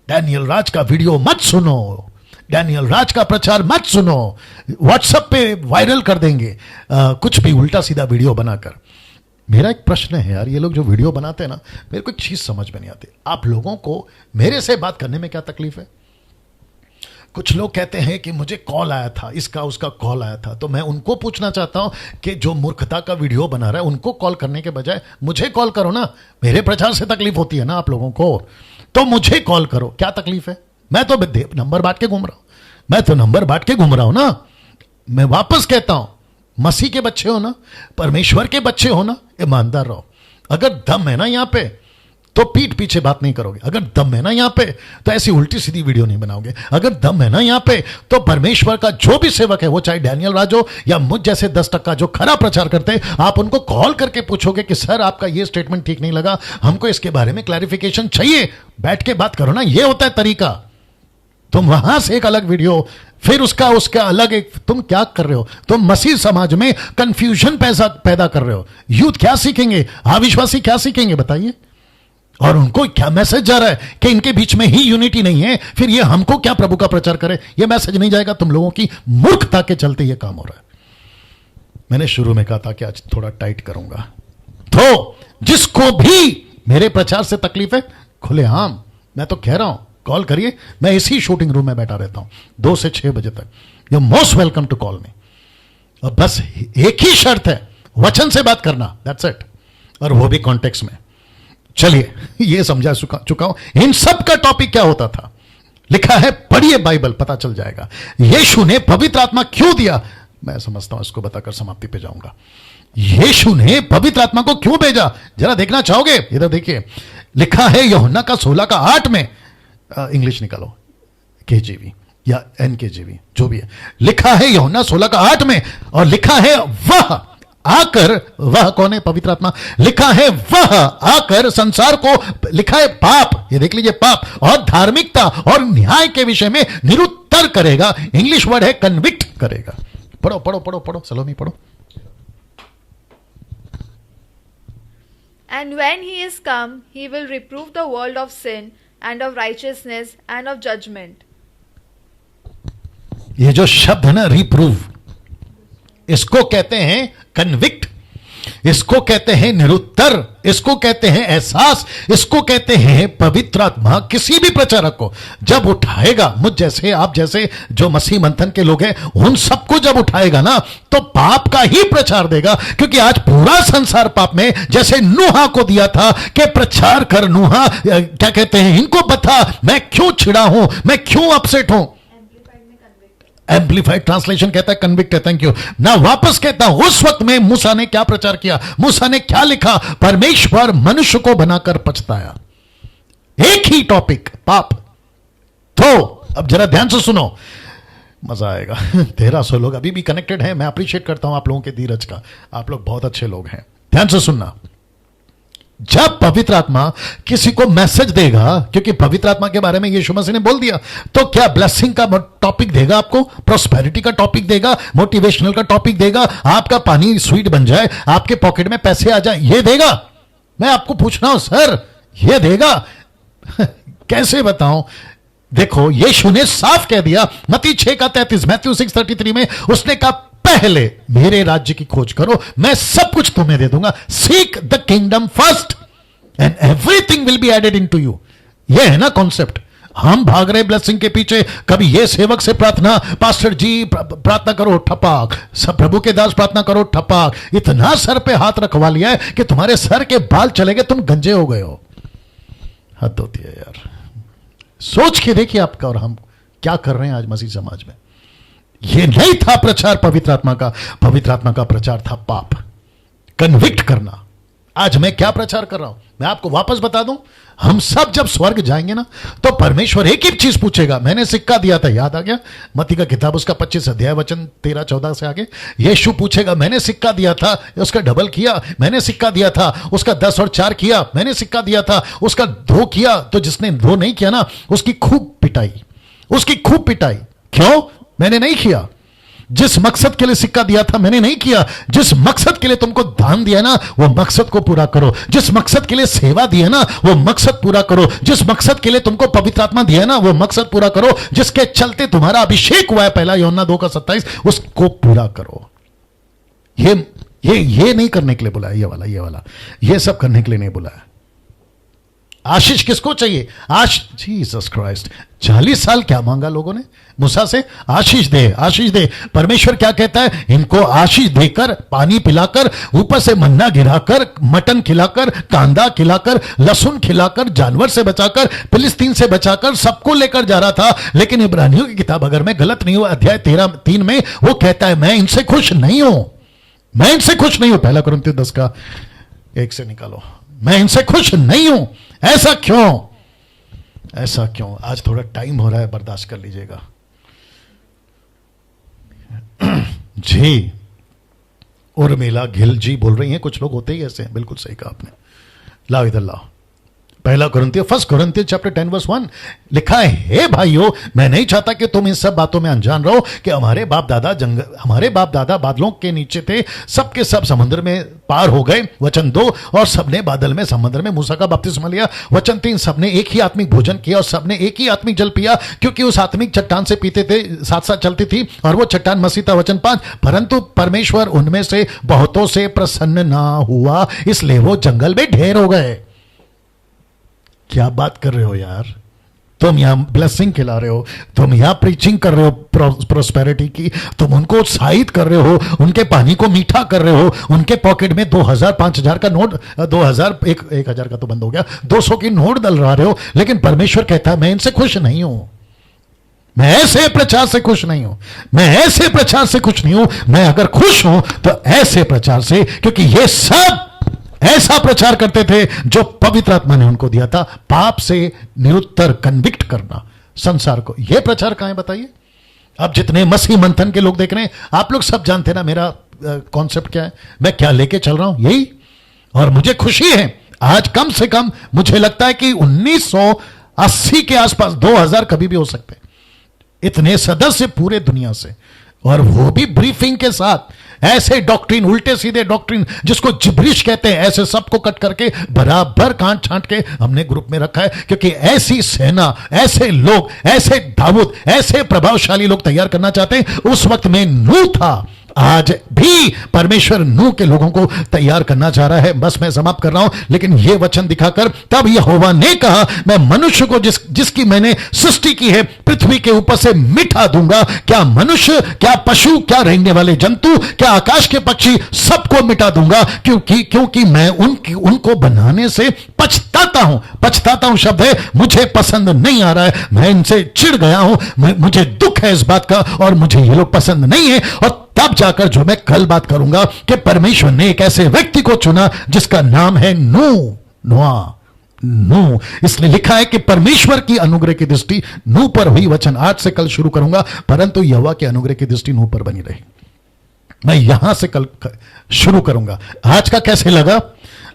डैनियल राज का वीडियो मत सुनो, डैनियल राज का प्रचार मत सुनो, व्हाट्सएप पे वायरल कर देंगे कुछ भी उल्टा सीधा वीडियो बनाकर। मेरा एक प्रश्न है यार, ये लोग जो वीडियो बनाते हैं ना, मेरे को एक चीज समझ में नहीं आती। आप लोगों को मेरे से बात करने में क्या तकलीफ है? कुछ लोग कहते हैं कि मुझे कॉल आया था, इसका उसका कॉल आया था, तो मैं उनको पूछना चाहता हूं कि जो मूर्खता का वीडियो बना रहा है उनको कॉल करने के बजाय मुझे कॉल करो ना। मेरे प्रचार से तकलीफ होती है ना आप लोगों को, तो मुझे कॉल करो। क्या तकलीफ है? मैं तो नंबर बांट के घूम रहा हूं, मैं तो नंबर बांट के घूम रहा हूं ना। मैं वापस कहता हूं, मसीह के बच्चे हो ना, परमेश्वर के बच्चे हो ना, ईमानदार रहो। अगर दम है ना यहां पे तो पीठ पीछे बात नहीं करोगे। अगर दम है ना यहां पे तो ऐसी उल्टी सीधी वीडियो नहीं बनाओगे। अगर दम है ना यहां पे तो परमेश्वर का जो भी सेवक है, वो चाहे डैनियल राज हो या मुझ जैसे 10% जो खरा प्रचार करते हैं, आप उनको कॉल करके पूछोगे कि सर आपका ये स्टेटमेंट ठीक नहीं लगा, हमको इसके बारे में क्लैरिफिकेशन चाहिए। बैठ के बात करो ना, ये होता है तरीका। तुम वहां से एक अलग वीडियो, फिर उसका अलग एक, तुम क्या कर रहे हो? तुम मसीह समाज में कंफ्यूजन पैदा कर रहे हो। यूथ क्या सीखेंगे? अविश्वासी क्या सीखेंगे बताइए? और उनको क्या मैसेज जा रहा है कि इनके बीच में ही यूनिटी नहीं है, फिर ये हमको क्या प्रभु का प्रचार करे? ये मैसेज नहीं जाएगा। तुम लोगों की मूर्खता के चलते ये काम हो रहा है। मैंने शुरू में कहा था कि आज थोड़ा टाइट करूंगा। तो जिसको भी मेरे प्रचार से तकलीफ है, खुलेआम मैं तो कह रहा हूं, कॉल करिए। मैं इसी शूटिंग रूम में बैठा रहता हूं 2 से 6 बजे तक। You most welcome to call me. और बस एक ही शर्त है, वचन से बात करना, दैट्स इट, और वो भी कॉन्टेक्स्ट में। चलिए, ये समझा चुका हूं। इन सब का टॉपिक क्या होता था? लिखा है, पढ़िए बाइबल, पता चल जाएगा। यीशु ने पवित्र आत्मा क्यों दिया? मैं समझता हूं इसको बताकर समाप्ति पे जाऊंगा। यीशु ने पवित्र आत्मा को क्यों भेजा? जरा देखना चाहोगे? इधर देखिए, लिखा है यूहन्ना का 16:8 में। इंग्लिश निकालो, केजीवी या एनकेजीवी जो भी है। लिखा है यूहन्ना 16:8 में, और लिखा है वह आकर, वह कौन है? पवित्र आत्मा। लिखा है वह आकर संसार को, लिखा है पाप, ये देख लीजिए, पाप और धार्मिकता और न्याय के विषय में निरुत्तर करेगा। इंग्लिश वर्ड है कन्विक्ट करेगा। पढ़ो पढ़ो पढ़ो पढ़ो, सलोमी पढ़ो। And when he is come, he will reprove the world of sin and of righteousness and of judgment. ये जो शब्द है ना, रिप्रूव, इसको कहते हैं कन्विक्ट, इसको कहते हैं निरुत्तर, इसको कहते हैं एहसास, इसको कहते हैं पवित्र आत्मा किसी भी प्रचारक को जब उठाएगा, मुझ जैसे आप जैसे जो मसीह मंथन के लोग हैं उन सबको जब उठाएगा ना, तो पाप का ही प्रचार देगा। क्योंकि आज पूरा संसार पाप में, जैसे नूहा को दिया था कि प्रचार कर नूहा, क्या कहते हैं, इनको बता मैं क्यों छिड़ा हूं, मैं क्यों अपसेट हूं। एम्पलीफाइड ट्रांसलेशन कहता है कन्विक्ट है, थैंक यू ना। वापस कहता हूं, उस वक्त में मूसा ने क्या प्रचार किया, मूसा ने क्या लिखा, परमेश्वर मनुष्य को बनाकर पछताया। एक ही टॉपिक, पाप। तो अब जरा ध्यान से सुनो, मजा आएगा। 1300 लोग अभी भी कनेक्टेड हैं, मैं अप्रिशिएट करता हूं आप लोगों के धीरज का, आप लोग बहुत अच्छे लोग हैं। ध्यान से सुनना, जब पवित्र आत्मा किसी को मैसेज देगा, क्योंकि पवित्र आत्मा के बारे में यीशु मसीह ने बोल दिया, तो क्या ब्लेसिंग का टॉपिक देगा आपको, प्रोस्पेरिटी का टॉपिक देगा, मोटिवेशनल का टॉपिक देगा, आपका पानी स्वीट बन जाए, आपके पॉकेट में पैसे आ जाए, ये देगा? मैं आपको पूछ रहा हूं सर, ये देगा? कैसे बताऊं? देखो, यीशु ने साफ कह दिया, मत्ती 6:33, मैथ्यू 6:33 में उसने कहा पहले मेरे राज्य की खोज करो, मैं सब कुछ तुम्हें दे दूंगा। Seek the kingdom first and everything will be added into you. ये है ना कॉन्सेप्ट। हम भाग रहे ब्लेसिंग के पीछे, कभी ये सेवक से प्रार्थना, पास्टर जी प्रार्थना करो, ठपाक, सब प्रभु के दास प्रार्थना करो, ठपाक। इतना सर पे हाथ रखवा लिया है कि तुम्हारे सर के बाल चले गए, तुम गंजे हो गए हो। हद होती है यार। सोच के देखिए आपका और हम क्या कर रहे हैं आज मसीह समाज में। यह नहीं था प्रचार पवित्र आत्मा का। पवित्र आत्मा का प्रचार था पाप, कन्विक्ट करना। आज मैं क्या प्रचार कर रहा हूं, मैं आपको वापस बता दूं। हम सब जब स्वर्ग जाएंगे ना, तो परमेश्वर एक ही चीज पूछेगा। मैंने सिक्का दिया था, याद आ गया? मत्ती का किताब उसका 25 अध्याय वचन 13-14 से आगे यीशु पूछेगा, मैंने सिक्का दिया था, उसका डबल किया, मैंने सिक्का दिया था, उसका 10 और 4 किया, मैंने सिक्का दिया था, उसका 2 किया। तो जिसने 2 नहीं किया ना, उसकी खूब पिटाई, उसकी खूब पिटाई। क्यों? मैंने नहीं किया। जिस मकसद के लिए सिक्का दिया था मैंने नहीं किया। जिस मकसद के लिए तुमको दान दिया ना, वो मकसद को पूरा करो। जिस मकसद के लिए सेवा दी है ना, वो मकसद पूरा करो। जिस मकसद के लिए तुमको पवित्र आत्मा दिया है ना, वो मकसद पूरा करो। जिसके चलते तुम्हारा अभिषेक हुआ है, 1 यूहन्ना 2:27, उसको पूरा करो। ये नहीं करने के लिए बुलाया, ये सब करने के लिए नहीं बुलाया। आशीष किसको चाहिए? Jesus Christ. 40 साल क्या मांगा लोगों ने मूसा से? आशीष दे, आशीष दे। परमेश्वर क्या कहता है? इनको आशीष देकर, पानी पिलाकर, ऊपर से मन्ना गिराकर, मटन खिलाकर, कांदा खिलाकर, लहसुन खिलाकर, जानवर से बचाकर, फिलिस्तीन से बचाकर, सबको लेकर जा रहा था। लेकिन इब्रानियों की किताब, अगर मैं गलत नहीं हूं, अध्याय 13:3 में वो कहता है, मैं इनसे खुश नहीं हूं, मैं इनसे खुश नहीं हूं। 1 कुरिन्थियों 10:1 से निकालो, मैं इनसे खुश नहीं हूं। ऐसा क्यों? ऐसा क्यों? आज थोड़ा टाइम हो रहा है, बर्दाश्त कर लीजिएगा। जी, उर्मिला घिल जी बोल रही हैं, कुछ लोग होते ही ऐसे हैं। बिल्कुल सही कहा आपने। लाओ इधर लाओ। 1 कुरिन्थियों चैप्टर 10:1 लिखा है, हे भाइयों, मैं नहीं चाहता कि तुम इन सब बातों में अनजान रहो कि हमारे बाप दादा बादलों के नीचे थे, सबके सब समुद्र में पार हो गए, वचन 2, और सबने बादल में, समुद्र में मूसा का बपतिस्मा लिया, वचन 3, सबने एक ही आत्मिक भोजन किया और सबने एक ही आत्मिक जल पिया, क्योंकि उस आत्मिक चट्टान से पीते थे, साथ साथ चलती थी, और वो चट्टान मसीह था, वचन 5, परंतु परमेश्वर उनमें से बहुतों से प्रसन्न ना हुआ, इसलिए वो जंगल में ढेर हो गए। क्या बात कर रहे हो यार? तुम यहां ब्लेसिंग खिला रहे हो, तुम यहां प्रीचिंग कर रहे हो प्रोस्पेरिटी की, तुम उनको उत्साहित कर रहे हो, उनके पानी को मीठा कर रहे हो, उनके पॉकेट में 2000 5000 का नोट, 2000 1000 का तो बंद हो गया, 200 की नोट डलवा रहे हो। लेकिन परमेश्वर कहता है, मैं इनसे खुश नहीं हूं, मैं ऐसे प्रचार से खुश नहीं हूं, मैं ऐसे प्रचार से खुश नहीं हूं। मैं अगर खुश हूं तो ऐसे प्रचार से, क्योंकि ये सब ऐसा प्रचार करते थे जो पवित्र आत्मा ने उनको दिया था, पाप से निरुत्तर, कन्विक्ट करना संसार को। यह प्रचार कहां है बताइए? अब जितने मसीह मंथन के लोग देख रहे हैं, आप लोग सब जानते हैं ना मेरा कॉन्सेप्ट क्या है, मैं क्या लेके चल रहा हूं, यही। और मुझे खुशी है आज, कम से कम मुझे लगता है कि 1980 के आसपास, 2000 कभी भी हो सकते, इतने सदस्य पूरे दुनिया से और वो भी ब्रीफिंग के साथ। ऐसे डॉक्ट्रिन, उल्टे सीधे डॉक्ट्रिन जिसको जिब्रिश कहते हैं, ऐसे सबको कट करके बराबर कांट छांट के हमने ग्रुप में रखा है, क्योंकि ऐसी सेना, ऐसे लोग, ऐसे दाऊद, ऐसे प्रभावशाली लोग तैयार करना चाहते हैं। उस वक्त में नूह था, आज भी परमेश्वर नूह के लोगों को तैयार करना चाह रहा है। बस मैं समाप्त कर रहा हूं, लेकिन यह वचन दिखाकर तब यहोवा ने कहा, मैं मनुष्य को जिसकी मैंने सृष्टि की है पृथ्वी के ऊपर से मिटा दूंगा। क्या मनुष्य, क्या पशु, क्या रेंगने वाले जंतु, क्या आकाश के पक्षी, सबको मिटा दूंगा, क्योंकि मैं उनको बनाने से पछताता हूं शब्द है, मुझे पसंद नहीं आ रहा है, मैं इनसे चिढ़ गया हूं, मुझे दुख है इस बात का, और मुझे ये लोग पसंद नहीं है। और तब जाकर जो मैं कल बात करूंगा कि परमेश्वर ने एक ऐसे व्यक्ति को चुना जिसका नाम है नूह। इसलिए लिखा है कि परमेश्वर की अनुग्रह की दृष्टि नूह पर हुई। वचन 8 से कल शुरू करूंगा, परंतु यहोवा की अनुग्रह की दृष्टि नूह पर बनी रही। मैं यहां से कल शुरू करूंगा। आज का कैसे लगा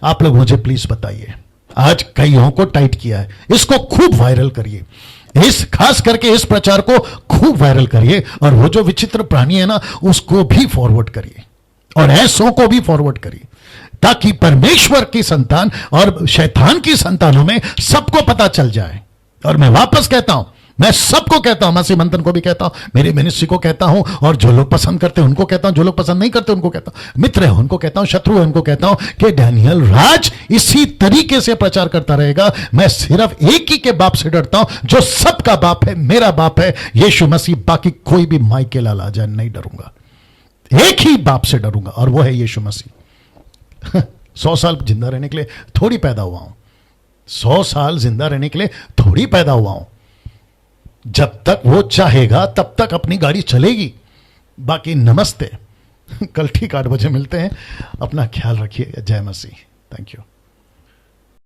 आप लोग मुझे प्लीज बताइए। आज कईयों को टाइट किया है, इसको खूब वायरल करिए, खास करके इस प्रचार को खूब वायरल करिए, और वो जो विचित्र प्राणी है ना उसको भी फॉरवर्ड करिए, और ऐसों को भी फॉरवर्ड करिए, ताकि परमेश्वर की संतान और शैतान की संतानों में सबको पता चल जाए। और मैं वापस कहता हूं, मैं सबको कहता हूं, मसीह मंथन को भी कहता हूं, मेरी मिनिस्ट्री को कहता हूं, और जो लोग पसंद करते हैं उनको कहता हूं, जो लोग पसंद नहीं करते उनको कहता हूं, मित्र है उनको कहता हूं, शत्रु है उनको कहता हूं, कि डैनियल राज इसी तरीके से प्रचार करता रहेगा। मैं सिर्फ एक ही के बाप से डरता हूं, जो सबका बाप है, मेरा बाप है यीशु मसीह। बाकी कोई भी माइके लाल आ जाए नहीं डरूंगा, एक ही बाप से डरूंगा, और वो है यीशु मसीह। 100 साल जिंदा रहने के लिए थोड़ी पैदा हुआ हूं, 100 साल जिंदा रहने के लिए थोड़ी पैदा हुआ हूं। जब तक वो चाहेगा तब तक अपनी गाड़ी चलेगी। बाकी नमस्ते, कल ठीक 8 बजे मिलते हैं। अपना ख्याल रखिए। जय मसीह। Thank you.